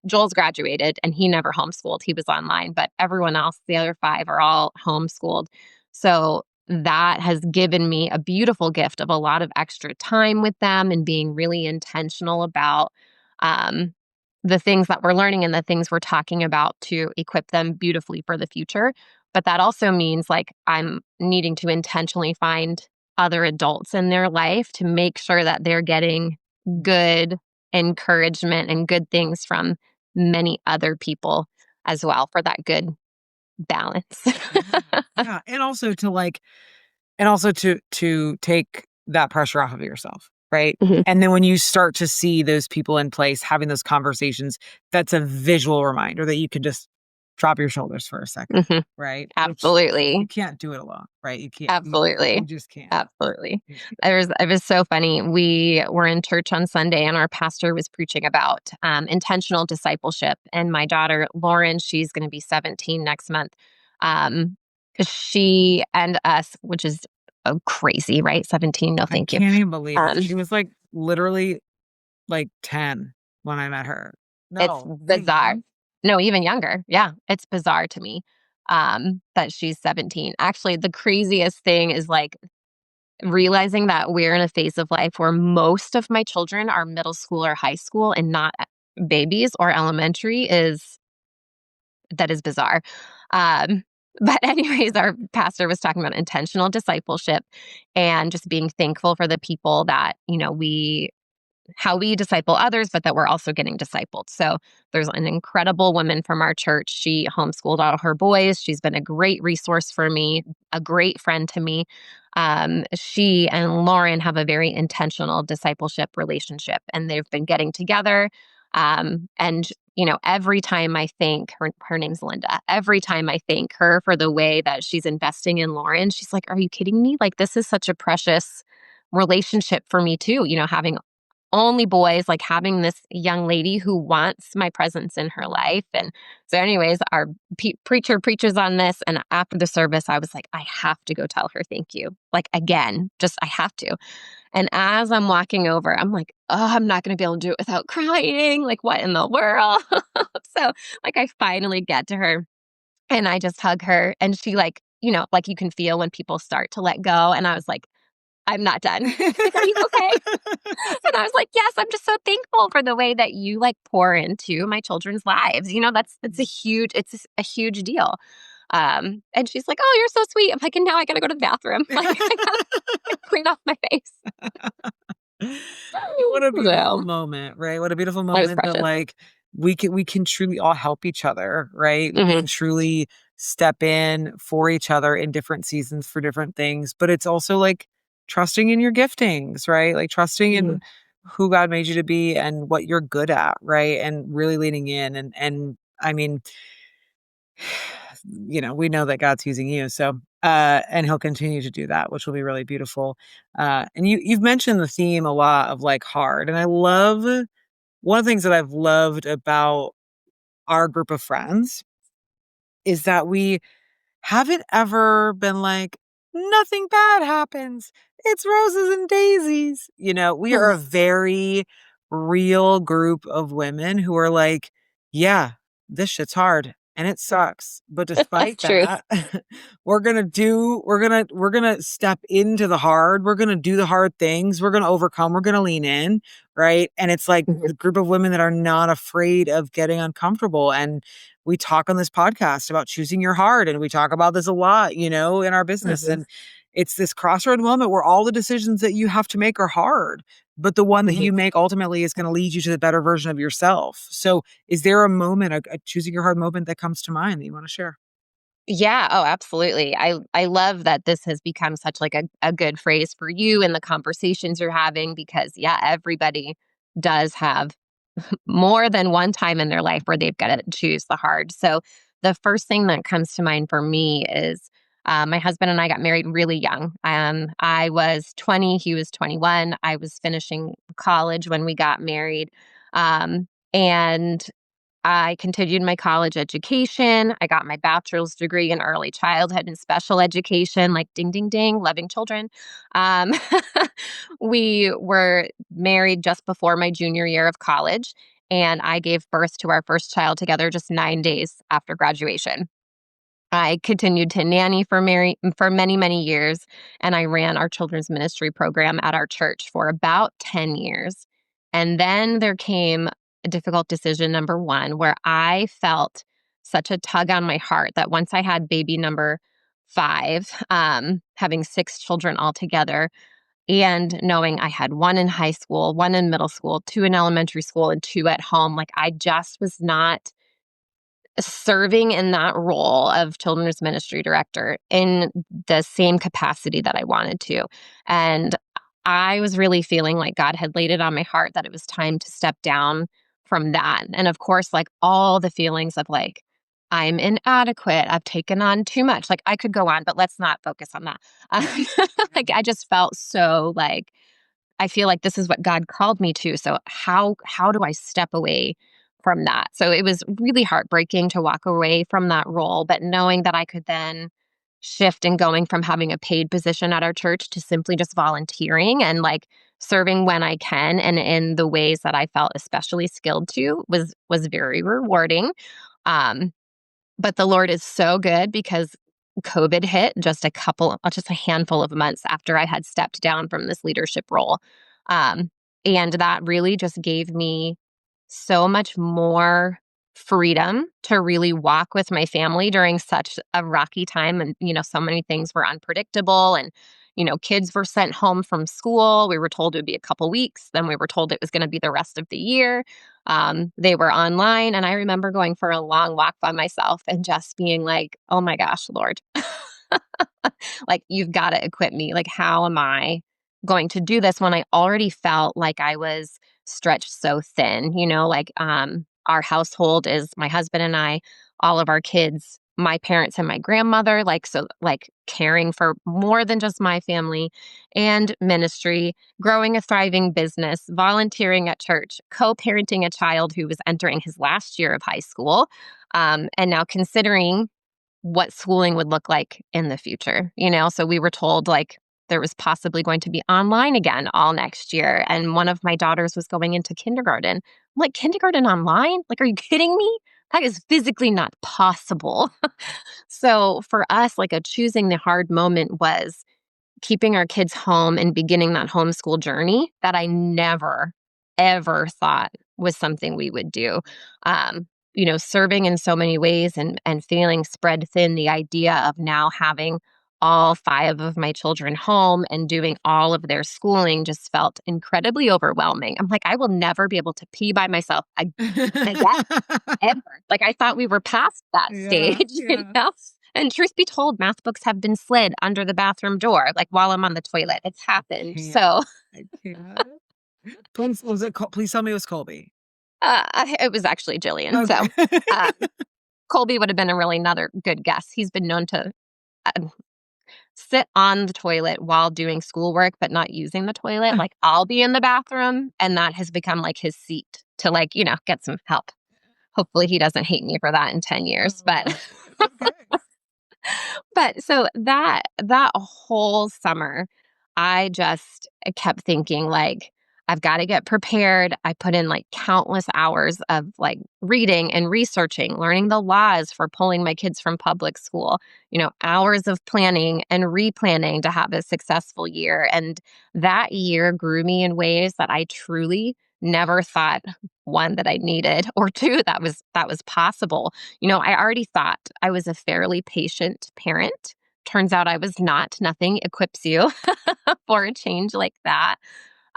Joel's graduated and he never homeschooled. He was online, but everyone else, the other 5 are all homeschooled. So that has given me a beautiful gift of a lot of extra time with them and being really intentional about, um, the things that we're learning and the things we're talking about to equip them beautifully for the future. But that also means like I'm needing to intentionally find other adults in their life to make sure that they're getting good encouragement and good things from many other people as well, for that good balance. Yeah. And also to take that pressure off of yourself, right? Mhm. And then when you start to see those people in place having those conversations, that's a visual reminder that you can just drop your shoulders for a second, Mhm. right? Which you Absolutely. can't do it alone, right? You can't. Absolutely. You just can't. Absolutely. You just It was so funny. We were in church on Sunday and our pastor was preaching about intentional discipleship. And my daughter, Lauren, she's going to be 17 next month. Um, she and us, which is crazy, right? 17. No, I thank you. can't even believe it. Um, She was like literally like 10 when I met her. it's No, maybe bizarre. young. No, even younger. Yeah. It's bizarre to me that she's 17. Actually, the craziest thing is like realizing that we're in a phase of life where most of my children are middle school or high school and not babies or elementary is bizarre. But anyways, our pastor was talking about intentional discipleship and just being thankful for the people that, how we disciple others, but that we're also getting discipled. So there's an incredible woman from our church. She homeschooled all her boys. She's been a great resource for me, a great friend to me. She and Lauren have a very intentional discipleship relationship, and they've been getting together. And every time I thank her, her name's Linda. Every time I thank her for the way that she's investing in Lauren, she's like, "Are you kidding me? Like this is such a precious relationship for me too. Having only boys, like having this young lady who wants my presence in her life." And so, anyways, our preacher preaches on this. And after the service, I was like, I have to go tell her thank you. Like, again, just I have to. And as I'm walking over, I'm like, oh, I'm not going to be able to do it without crying. Like, what in the world? So, like, I finally get to her and I just hug her. And she, like, like you can feel when people start to let go. And I was like, I'm not done. She's like, are you okay? And I was like, yes, I'm just so thankful for the way that you like pour into my children's lives. It's a huge deal. And she's like, oh, you're so sweet. I'm like, and now I gotta go to the bathroom. Like, I gotta clean off my face. What a beautiful So, moment, right? What a beautiful that was moment that precious. like we can truly all help each other, right? We Hmm. can truly step in for each other in different seasons for different things, but it's also like trusting in your giftings, right? Like trusting Hmm. in who God made you to be and what you're good at, right? And really leaning in and I mean, we know that God's using you. So, and he'll continue to do that, which will be really beautiful. And you've mentioned the theme a lot of like hard. And I love one of the things that I've loved about our group of friends is that we haven't ever been like, nothing bad happens. It's roses and daisies. We are a very real group of women who are like, yeah, this shit's hard and it sucks. But despite That's true. that, we're gonna step into the hard. We're gonna do the hard things. We're gonna overcome. We're gonna lean in, right? And it's like Mhm. the group of women that are not afraid of getting uncomfortable. And we talk on this podcast about choosing your heart, and we talk about this a lot, in our business. Mhm. And it's this crossroad moment where all the decisions that you have to make are hard, but the one that Mhm. you make ultimately is going to lead you to the better version of yourself. So is there a moment, a choosing your heart moment that comes to mind that you want to share? Yeah, oh, absolutely. I love that this has become such like a good phrase for you in the conversations you're having because yeah, everybody does have more than one time in their life where they've got to choose the hard. So the first thing that comes to mind for me is my husband and I got married really young. I was 20, he was 21. I was finishing college when we got married. And I continued my college education. I got my bachelor's degree in early childhood and special education, like ding, ding, ding, loving children. Um, we were married just before my junior year of college, and I gave birth to our first child together just 9 days after graduation. I continued to nanny for many, many years, and I ran our children's ministry program at our church for about 10 years. And then there came a difficult decision number 1 where I felt such a tug on my heart that once I had baby number 5, having 6 children altogether, and knowing I had 1 in high school, 1 in middle school, 2 in elementary school, and 2 at home, like I just was not serving in that role of children's ministry director in the same capacity that I wanted to. And I was really feeling like God had laid it on my heart that it was time to step down from that. And of course, like all the feelings of like, I'm inadequate. I've taken on too much. Like I could go on, but let's not focus on that. Like I just felt so like I feel like this is what God called me to. So how do I step away from that? So it was really heartbreaking to walk away from that role, but knowing that I could then shift and going from having a paid position at our church to simply just volunteering and like serving when I can and in the ways that I felt especially skilled to was very rewarding. Um but the Lord is so good because COVID hit just a handful of months after I had stepped down from this leadership role. Um, and that really just gave me so much more freedom to really walk with my family during such a rocky time. And, so many things were unpredictable. And, kids were sent home from school. We were told it would be a couple weeks. Then we were told it was going to be the rest of the year. They were online. And I remember going for a long walk by myself and just being like, oh my gosh, Lord, like, you've got to equip me. Like, how am I going to do this when I already felt like I was stretched so thin? Our household is my husband and I, all of our kids, my parents and my grandmother, like caring for more than just my family and ministry, growing a thriving business, volunteering at church, co-parenting a child who was entering his last year of high school, and now considering what schooling would look like in the future, So we were told like there was possibly going to be online again all next year. And one of my daughters was going into kindergarten. I'm like, kindergarten online? Like, are you kidding me? That is physically not possible. So for us, like a choosing the hard moment was keeping our kids home and beginning that homeschool journey that I never, ever thought was something we would do. Serving in so many ways and feeling spread thin, the idea of now having all 5 of my children home and doing all of their schooling just felt incredibly overwhelming. I'm like, I will never be able to pee by myself again, ever. Like, I thought we were past that Yeah, stage, yeah. And truth be told, math books have been slid under the bathroom door, like, while I'm on the toilet. It's happened. Can't. So, I can't. Please tell me it was Colby. it was actually Jillian. So, Okay. uh, Colby would have been a really another good guess. He's been known to, uh, sit on the toilet while doing schoolwork, but not using the toilet. Like, I'll be in the bathroom, and that has become, like, his seat to, like, get some help. Hopefully, he doesn't hate me for that in 10 years, but Okay. But so that whole summer, I just kept thinking like, I've got to get prepared. I put in like countless hours of like reading and researching, learning the laws for pulling my kids from public school, hours of planning and replanning to have a successful year. And that year grew me in ways that I truly never thought, one, that I needed, or two, that was possible. I already thought I was a fairly patient parent. Turns out I was not. Nothing equips you for a change like that.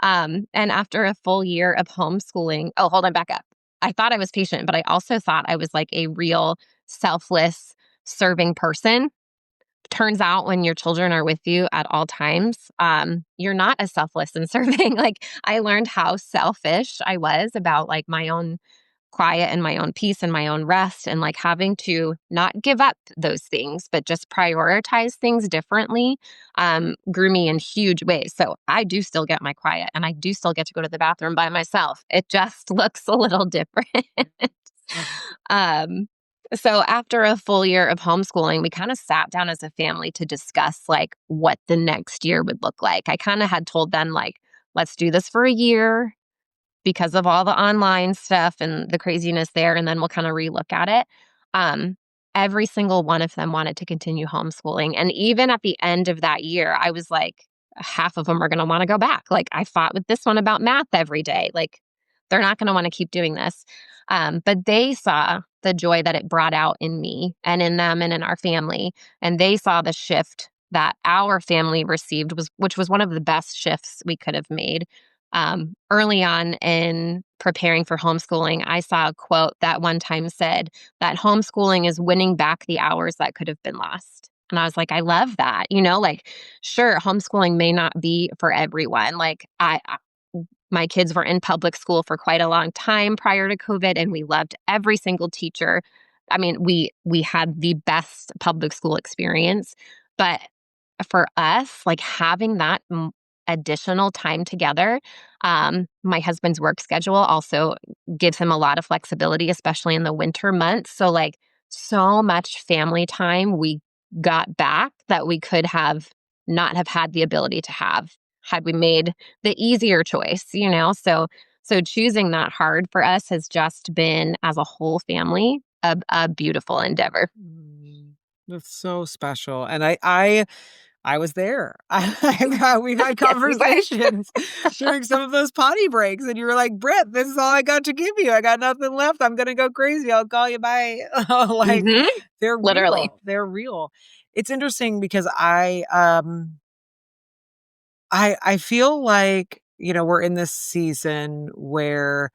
And after a full year of homeschooling, oh, hold on, back up. I thought I was patient, but I also thought I was like a real selfless, serving person. Turns out when your children are with you at all times, you're not as selfless and serving. Like I learned how selfish I was about like my own quiet and my own peace and my own rest, and like having to not give up those things but just prioritize things differently, grew me in huge ways. So I do still get my quiet and I do still get to go to the bathroom by myself. It just looks a little different. um so after a full year of homeschooling, we kind of sat down as a family to discuss like what the next year would look like. I kind of had told them like, let's do this for a year because of all the online stuff and the craziness there, and then we'll kind of relook at it. Um, every single one of them wanted to continue homeschooling. And even at the end of that year, I was like, half of them are going to want to go back. Like, I fought with this one about math every day. Like, they're not going to want to keep doing this. But they saw the joy that it brought out in me and in them and in our family. And they saw the shift that our family received, which was one of the best shifts we could have made. Early on in preparing for homeschooling, I saw a quote that one time said that homeschooling is winning back the hours that could have been lost. And I was like, I love that. Like, sure, homeschooling may not be for everyone. Like, my kids were in public school for quite a long time prior to COVID, and we loved every single teacher. I mean, we had the best public school experience, but for us, like having that additional time together, my husband's work schedule also gives him a lot of flexibility, especially in the winter months. So like so much family time we got back that we could have not have had the ability to have had we made the easier choice. So choosing that hard for us has just been, as a whole family, a beautiful endeavor. That's so special. And I was there. We've had conversations during some of those potty breaks, and you were like, "Britt, this is all I got to give you. I got nothing left. I'm gonna go crazy. I'll call you. Bye." Like they're Literally. real. They're real. It's interesting because I feel like we're in this season where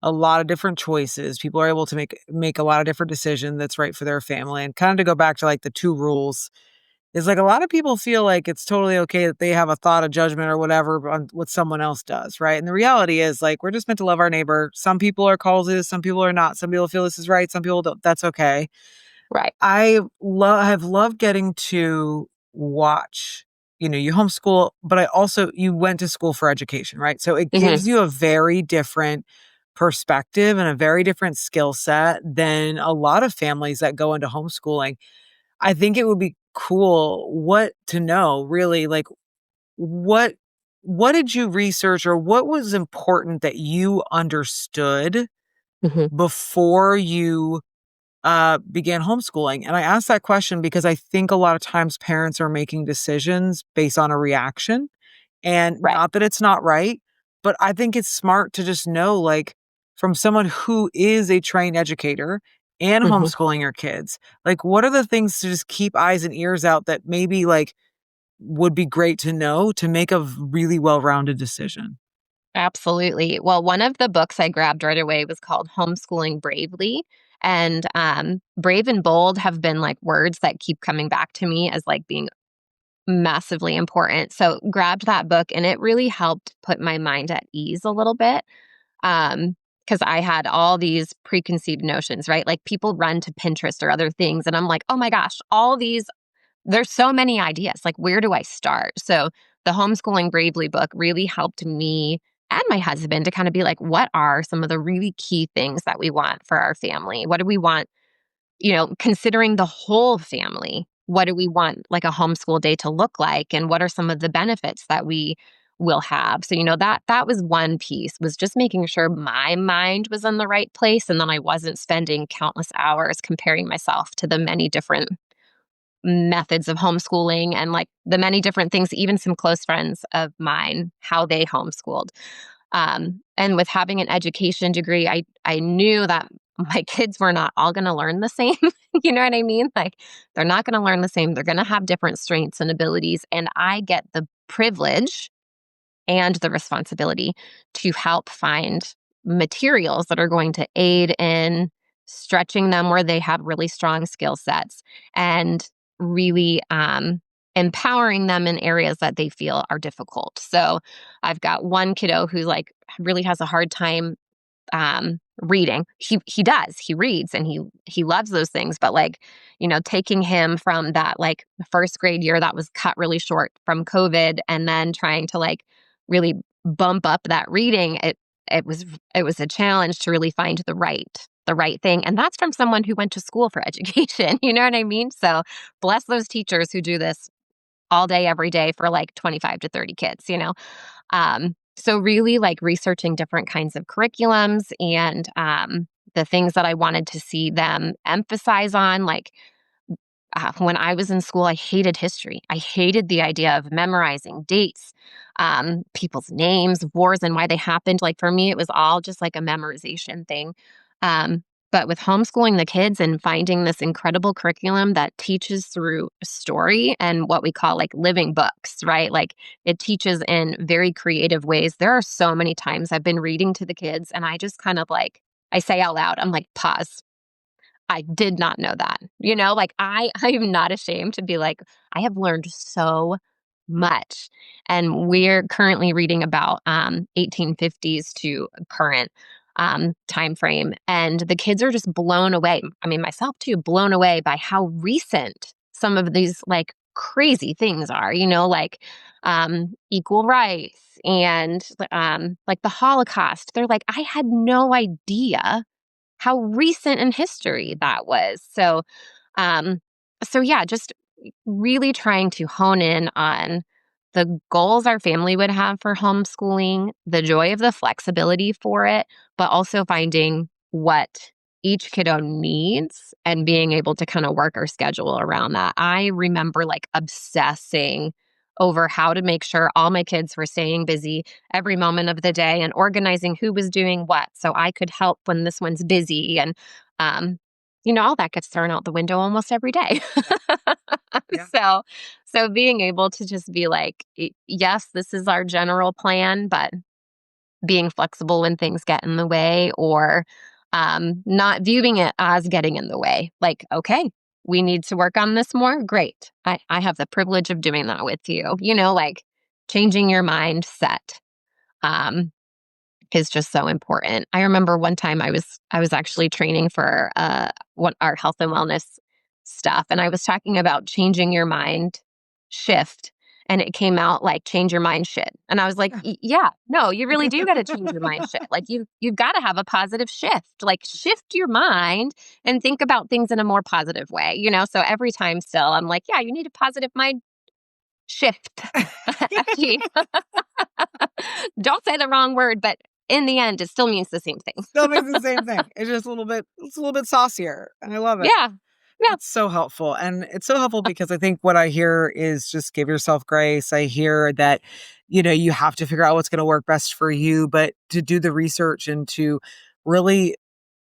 a lot of different choices. People are able to make a lot of different decisions that's right for their family. And kind of to go back to like the two rules is like a lot of people feel like it's totally okay that they have a thought, a judgment, or whatever on what someone else does, right? And the reality is like we're just meant to love our neighbor. Some people are called this, some people are not. Some people feel this is right, some people don't. That's okay. Right. I have loved getting to watch. You homeschool, but you went to school for education, right? So it gives you a very different perspective and a very different skill set than a lot of families that go into homeschooling. I think it would be cool to know really like what did you research, or what was important that you understood before you began homeschooling? And I asked that question because I think a lot of times parents are making decisions based on a reaction, and not that it's not right, but I think it's smart to just know, like, from someone who is a trained educator and homeschooling your kids, like, what are the things to just keep eyes and ears out that maybe like would be great to know to make a really well-rounded decision? Absolutely. Well, one of the books I grabbed right away was called Homeschooling Bravely. And brave and bold have been like words that keep coming back to me as like being massively important. So grabbed that book, and it really helped put my mind at ease a little bit. Because I had all these preconceived notions, right? Like people run to Pinterest or other things, and I'm like, oh my gosh, there's so many ideas. Like, where do I start? So the Homeschooling Bravely book really helped me and my husband to kind of be like, what are some of the really key things that we want for our family? What do we want, considering the whole family? What do we want like a homeschool day to look like? And what are some of the benefits that we will have. So, that was one piece, was just making sure my mind was in the right place, and then I wasn't spending countless hours comparing myself to the many different methods of homeschooling and like the many different things, even some close friends of mine, how they homeschooled. And with having an education degree, I knew that my kids were not all going to learn the same. You know what I mean? Like, they're not going to learn the same. They're going to have different strengths and abilities. And I get the privilege and the responsibility to help find materials that are going to aid in stretching them where they have really strong skill sets, and really empowering them in areas that they feel are difficult. So I've got one kiddo who like really has a hard time reading. He reads, and he loves those things, but like, taking him from that like first grade year that was cut really short from COVID, and then trying to like really bump up that reading, it was a challenge to really find the right thing. And that's from someone who went to school for education. You know what I mean? So bless those teachers who do this all day, every day for like 25 to 30 kids. So really like researching different kinds of curriculums, and the things that I wanted to see them emphasize on. Like, when I was in school, I hated history. I hated the idea of memorizing dates, people's names, wars, and why they happened. Like, for me, it was all just like a memorization thing. Um, but with homeschooling the kids and finding this incredible curriculum that teaches through story and what we call like living books, right? Like, it teaches in very creative ways. There are so many times I've been reading to the kids, and I just kind of like, I say out loud, I'm like, pause. I did not know that. Like, I am not ashamed to be like, I have learned so much. And we're currently reading about 1850s to current time frame. And the kids are just blown away. I mean, myself too, blown away by how recent some of these like crazy things are, like equal rights and like the Holocaust. They're like, I had no idea how recent in history that was. Um, so yeah, just really trying to hone in on the goals our family would have for homeschooling, the joy of the flexibility for it, but also finding what each kiddo needs and being able to kind of work our schedule around that. I remember like obsessing over how to make sure all my kids were staying busy every moment of the day and organizing who was doing what so I could help when this one's busy. And, all that gets thrown out the window almost every day. Yeah. So being able to just be like, yes, this is our general plan, but being flexible when things get in the way, or not viewing it as getting in the way. Like, okay, we need to work on this more. Great. I have the privilege of doing that with you. Like changing your mindset um, is just so important. I remember one time I was actually training for our health and wellness stuff, and I was talking about changing your mind shift, and it came out like change your mind shit. And I was like, yeah, no, you really do got to change your mind shit. Like, you've got to have a positive shift. Like, shift your mind and think about things in a more positive way. So every time still I'm like, yeah, you need a positive mind shift. Actually, don't say the wrong word, but in the end, it still means the same thing. Still makes the same thing. It's just it's a little bit saucier. And I love it. Yeah. Yeah. It's so helpful. And it's so helpful because I think what I hear is just give yourself grace. I hear that, you have to figure out what's going to work best for you, but to do the research and to really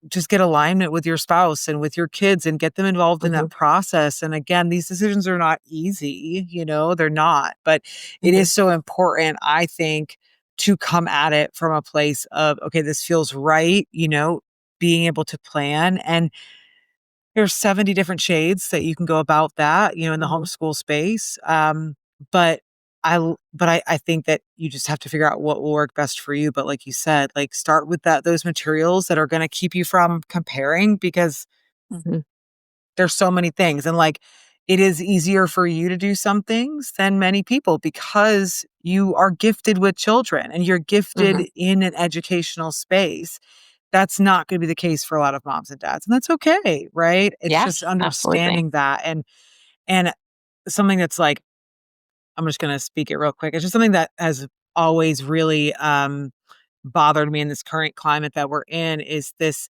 just get alignment with your spouse and with your kids and get them involved in that process. And again, these decisions are not easy, they're not, but it is so important, I think, to come at it from a place of, okay, this feels right, being able to plan. And there's 70 different shades that you can go about that, in the homeschool space. But I think that you just have to figure out what will work best for you. But like you said, like start with those materials that are going to keep you from comparing, because there's so many things. And like, it is easier for you to do some things than many people because you are gifted with children and you're gifted in an educational space. That's not going to be the case for a lot of moms and dads. And that's okay, right? It's Yes, just understanding absolutely. that. And something that's like, I'm just going to speak it real quick. It's just something that has always really bothered me in this current climate that we're in is this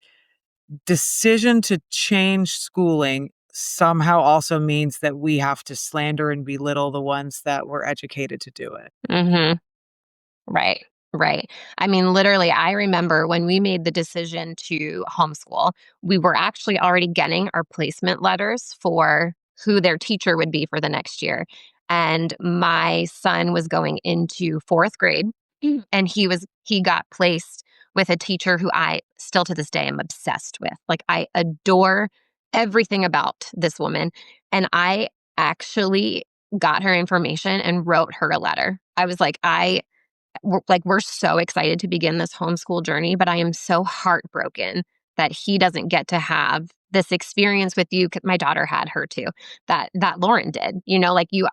decision to change schooling somehow also means that we have to slander and belittle the ones that were educated to do it. Mhm. Right. Right. I mean, literally, I remember when we made the decision to homeschool, we were actually already getting our placement letters for who their teacher would be for the next year. And my son was going into fourth grade, and he got placed with a teacher who I still to this day am obsessed with. Like, I adore everything about this woman. And I actually got her information and wrote her a letter. I was like, we're so excited to begin this homeschool journey, but I am so heartbroken that he doesn't get to have this experience with you. 'Cause my daughter had her too, that Lauren did. Like you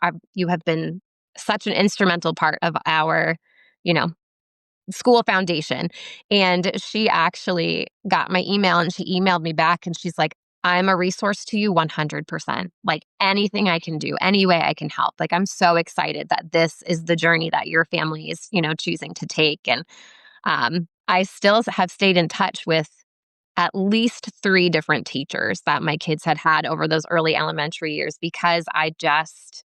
have been such an instrumental part of our, you know, school foundation. And she actually got my email and she emailed me back and she's like, I'm a resource to you 100%. Like anything I can do, any way I can help. Like I'm so excited that this is the journey that your family is, choosing to take. And I still have stayed in touch with at least three different teachers that my kids had over those early elementary years because I just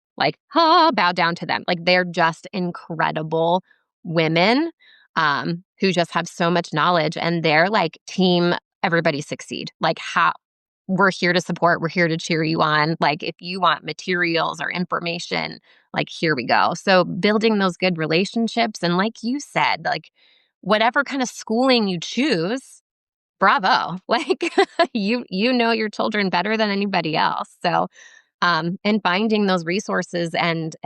bow down to them. Like they're just incredible women who just have so much knowledge and they're like team everybody succeed. Like how we're here to support, we're here to cheer you on. Like if you want materials or information, like here we go. So building those good relationships and like you said, like whatever kind of schooling you choose, bravo. Like you know your children better than anybody else. So and finding those resources and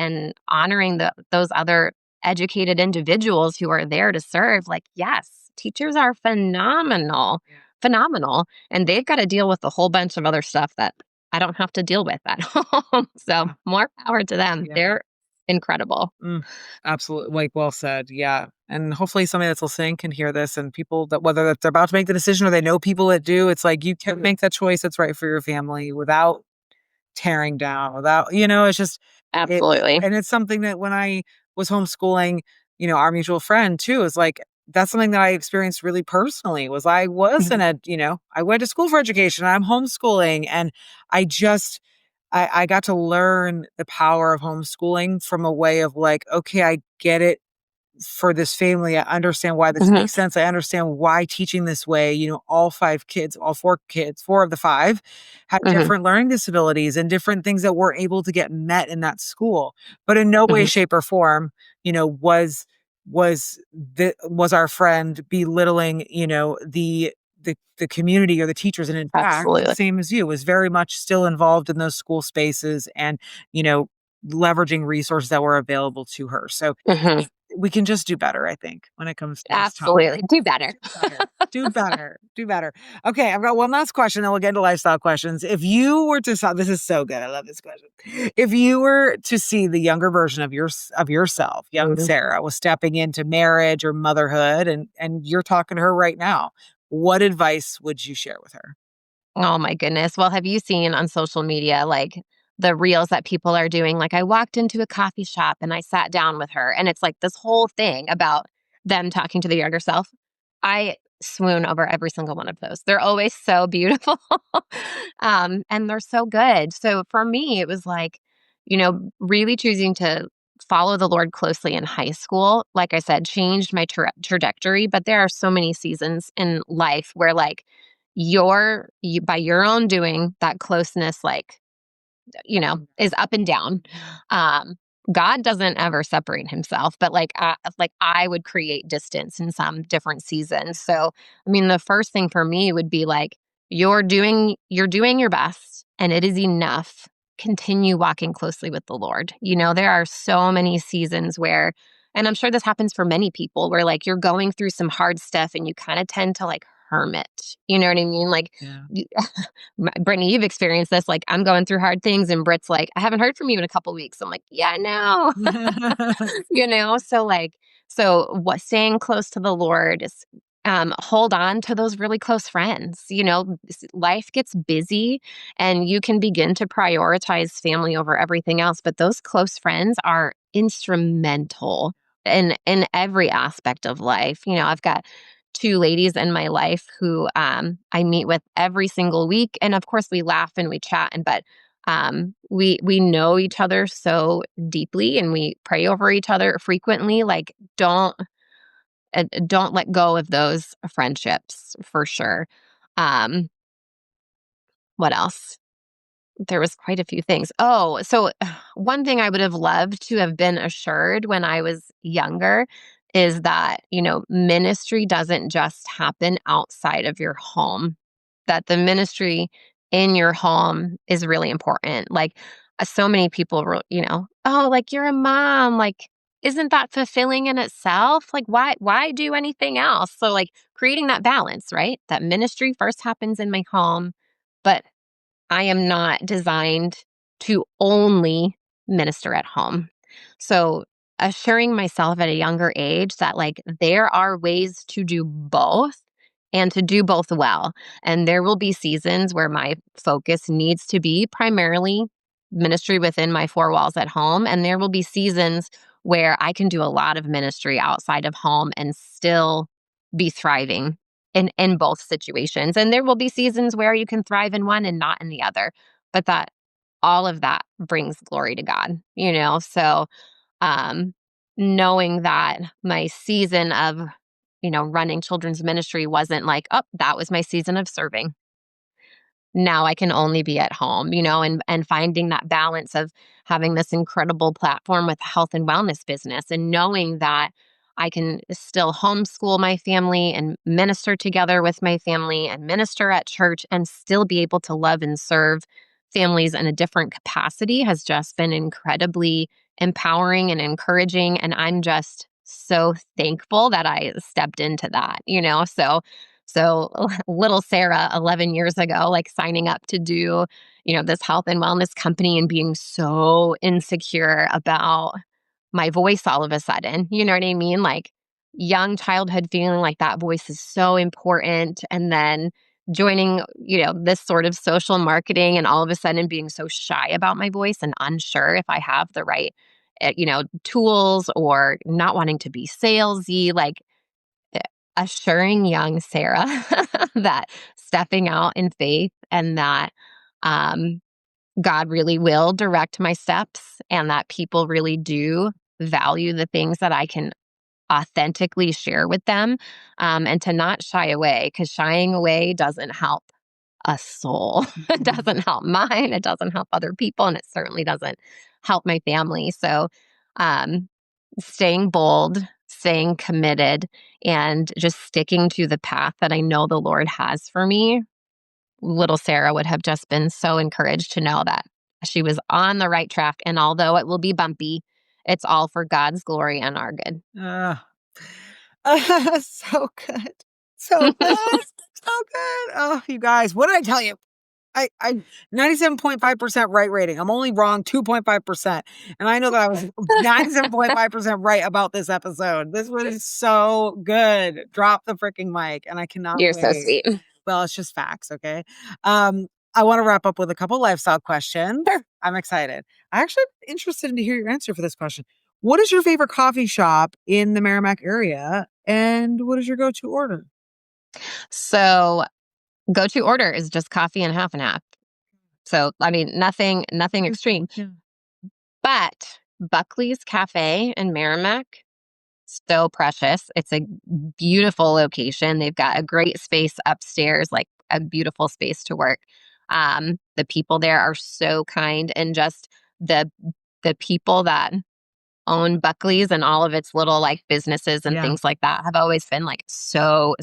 honoring those other educated individuals who are there to serve, like yes, teachers are phenomenal. Yeah. Phenomenal. And they've got to deal with a whole bunch of other stuff that I don't have to deal with at home. So more power to them. Yeah. They're incredible. Absolutely. Like well said. Yeah. And hopefully somebody that's listening can hear this and people that whether that they're about to make the decision or they know people that do, it's like you can make that choice that's right for your family without tearing down, without, it's just Absolutely. and it's something that when I was homeschooling, our mutual friend too is like that's something that I experienced really personally was I was in I went to school for education. I'm homeschooling and I just I got to learn the power of homeschooling from a way of like, okay, I get it for this family. I understand why this makes sense. I understand why teaching this way, all four kids, four of the five had different learning disabilities and different things that weren't able to get met in that school. But in no way, shape, or form, was our friend belittling, the community or the teachers. And in fact, Absolutely. same as you, was very much still involved in those school spaces and, leveraging resources that were available to her. So we can just do better, I think, when it comes to this topic. Absolutely. Do better. Do better. Do better. Okay, I've got one last question, then we'll get into lifestyle questions. If you were to this is so good. I love this question. If you were to see the younger version of yourself, young Sarah, was stepping into marriage or motherhood, and you're talking to her right now, what advice would you share with her? Oh my goodness. Well, have you seen on social media like the reels that people are doing? Like I walked into a coffee shop and I sat down with her and it's like this whole thing about them talking to the younger self. I swoon over every single one of those. They're always so beautiful. And they're so good. So for me, it was like, really choosing to follow the Lord closely in high school, like I said, changed my trajectory. But there are so many seasons in life where like you by your own doing that closeness is up and down. God doesn't ever separate himself, but like I would create distance in some different seasons. So I mean the first thing for me would be like you're doing your best and it is enough. Continue walking closely with the Lord. There are so many seasons where, and I'm sure this happens for many people, where like you're going through some hard stuff and you kind of tend to like hermit. You know what I mean? Like, Brittany, you've experienced this. Like, I'm going through hard things, and Britt's like, I haven't heard from you in a couple weeks. I'm like, yeah, I know. So what staying close to the Lord is hold on to those really close friends. Life gets busy and you can begin to prioritize family over everything else. But those close friends are instrumental in every aspect of life. I've got two ladies in my life who I meet with every single week, and of course we laugh and we chat, but we know each other so deeply, and we pray over each other frequently. Like, don't let go of those friendships for sure. Um, what else? There was quite a few things. Oh, so one thing I would have loved to have been assured when I was younger is that, ministry doesn't just happen outside of your home, that the ministry in your home is really important. Like, so many people were, oh, like, you're a mom, like, isn't that fulfilling in itself? Like, why do anything else? So, like, creating that balance, right? That ministry first happens in my home, but I am not designed to only minister at home. So, assuring myself at a younger age that, like, there are ways to do both and to do both well. And there will be seasons where my focus needs to be primarily ministry within my four walls at home. And there will be seasons where I can do a lot of ministry outside of home and still be thriving in both situations. And there will be seasons where you can thrive in one and not in the other. But that all of that brings glory to God. So um knowing that my season of running children's ministry wasn't like, oh, that was my season of serving. Now I can only be at home, and finding that balance of having this incredible platform with health and wellness business, and knowing that I can still homeschool my family and minister together with my family and minister at church and still be able to love and serve families in a different capacity has just been incredibly empowering and encouraging. And I'm just so thankful that I stepped into that. So little Sarah 11 years ago, like, signing up to do, this health and wellness company and being so insecure about my voice all of a sudden. You know what I mean? Like, young childhood feeling like that voice is so important. And then joining, this sort of social marketing, and all of a sudden being so shy about my voice and unsure if I have the right, tools, or not wanting to be salesy. Like, assuring young Sarah that stepping out in faith, and that um, God really will direct my steps, and that people really do value the things that I can authentically share with them, and to not shy away, because shying away doesn't help a soul. It doesn't help mine. It doesn't help other people. And it certainly doesn't help my family. So, um, staying bold, staying committed, and just sticking to the path that I know the Lord has for me. Little Sarah would have just been so encouraged to know that she was on the right track. And although it will be bumpy, it's all for God's glory and our good. So good. So good. So good. Oh, you guys, what did I tell you? I 97.5% right rating. I'm only wrong 2.5%. And I know that I was 97.5% right about this episode. This was so good. Drop the freaking mic, and I cannot You're wait. so sweet. Well, it's just facts, okay? I want to wrap up with a couple lifestyle questions. Sure. I'm excited. I actually am interested to hear your answer for this question. What is your favorite coffee shop in the Merrimack area? And what is your go-to order? So, go-to order is just coffee and half and half. So, I mean, nothing extreme. Yeah. But Buckley's Cafe in Merrimack, so precious. It's a beautiful location. They've got a great space upstairs, like a beautiful space to work. The people there are so kind, and just the people that own Buckley's and all of its little, like, businesses and things like that have always been, like, so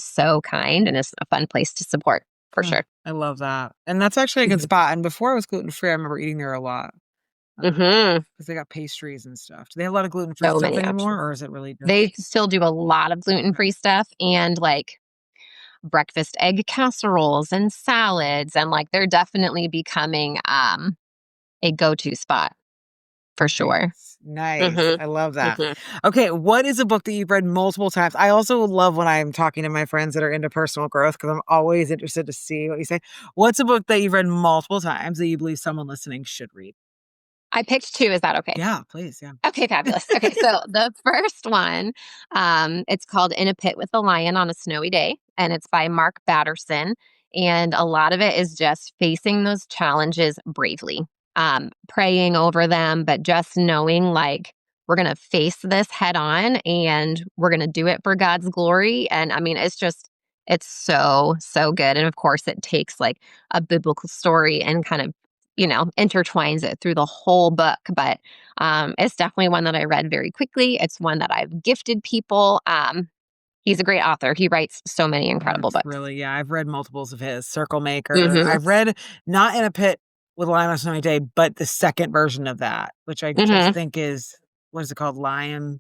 kind, and it's a fun place to support for sure. I love that. And that's actually a good spot. And before I was gluten-free, I remember eating there a lot. Mm-hmm. Because they got pastries and stuff. Do they have a lot of gluten-free So stuff many anymore? options. Or is it really just... They still do a lot of gluten-free stuff, and, like, breakfast egg casseroles and salads, and, like, they're definitely becoming a go-to spot for sure. Nice. Mhm. I love that. Mhm. Okay, what is a book that you've read multiple times? I also love when I'm talking to my friends that are into personal growth, because I'm always interested to see what you say. What's a book that you've read multiple times that you believe someone listening should read? I picked two. Is that okay? Yeah, please. Yeah. Okay, fabulous. Okay, so the first one, it's called In a Pit with a Lion on a Snowy Day, and it's by Mark Batterson. And a lot of it is just facing those challenges bravely, praying over them, but just knowing like we're going to face this head on and we're going to do it for God's glory. And I mean, it's so, so good. And of course, it takes like a biblical story and kind of, intertwines it through the whole book. But it's definitely one that I read very quickly. It's one that I've gifted people. He's a great author. He writes so many incredible books. Really, yeah. I've read multiples of his. Circle Maker. Mhm. I've read not In a Pit with a Lion on a Snowy Day, but the second version of that, which I just think is, what is it called? Lion.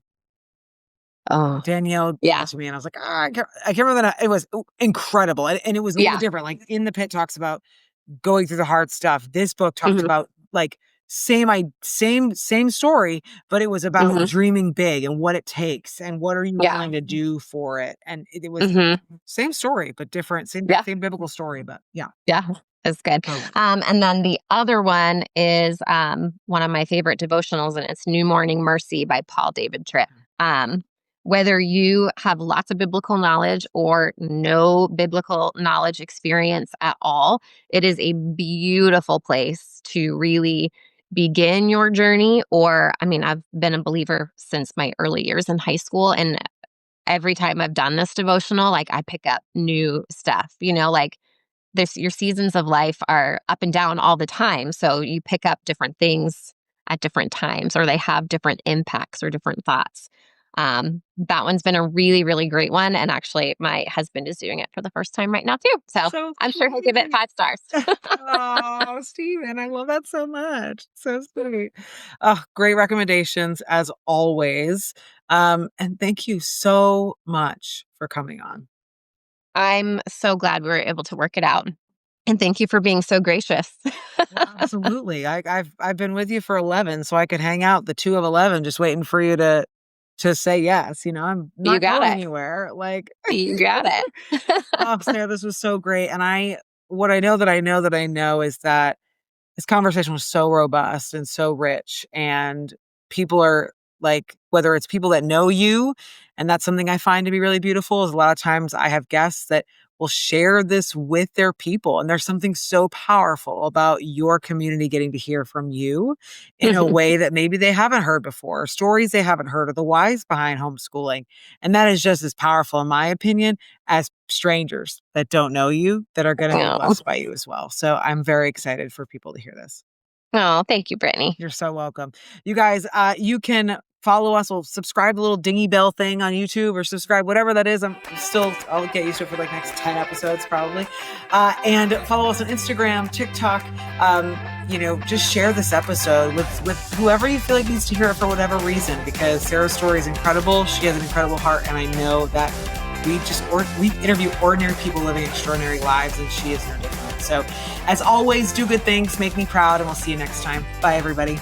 Oh, Danielle gave yeah. it to me, and I was like, I can't remember that. It was incredible, and it was a little different. Like In the Pit talks about going through the hard stuff. This book talks about like same story, but it was about dreaming big and what it takes and what are you willing to do for it. And it was same story, but different. Same biblical story, but yeah. It's good. And then the other one is one of my favorite devotionals, and it's New Morning Mercy by Paul David Tripp. Whether you have lots of biblical knowledge or no biblical knowledge experience at all, it is a beautiful place to really begin your journey. Or, I mean, I've been a believer since my early years in high school. And every time I've done this devotional, like I pick up new stuff, like your seasons of life are up and down all the time. So you pick up different things at different times, or they have different impacts or different thoughts. That one's been a really, really great one. And actually, my husband is doing it for the first time right now, too. So I'm sure he'll give it 5 stars. Oh, Stephen, I love that so much. So sweet. Oh, great recommendations as always. And thank you so much for coming on. I'm so glad we were able to work it out. And thank you for being so gracious. Absolutely. I've been with you for 11, so I could hang out the 2 of 11 just waiting for you to say yes. I'm not going anywhere. Like you got it. Oh, Sarah, this was so great. And what I know is that this conversation was so robust and so rich, and people are like, whether it's people that know you, and that's something I find to be really beautiful, is a lot of times I have guests that will share this with their people. And there's something so powerful about your community getting to hear from you in a way that maybe they haven't heard before, or stories they haven't heard, or the whys behind homeschooling. And that is just as powerful, in my opinion, as strangers that don't know you that are going to be blessed by you as well. So I'm very excited for people to hear this. Oh, thank you, Brittany. You're so welcome. You guys, you can follow us. We'll subscribe to the little dingy bell thing on YouTube, or subscribe, whatever that is. I'll get used to it for like next 10 episodes probably. And follow us on Instagram, TikTok. Just share this episode with whoever you feel like needs to hear it for whatever reason, because Sarah's story is incredible. She has an incredible heart. And I know that we interview ordinary people living extraordinary lives, and she is no different. So as always, do good things, make me proud, and we'll see you next time. Bye, everybody.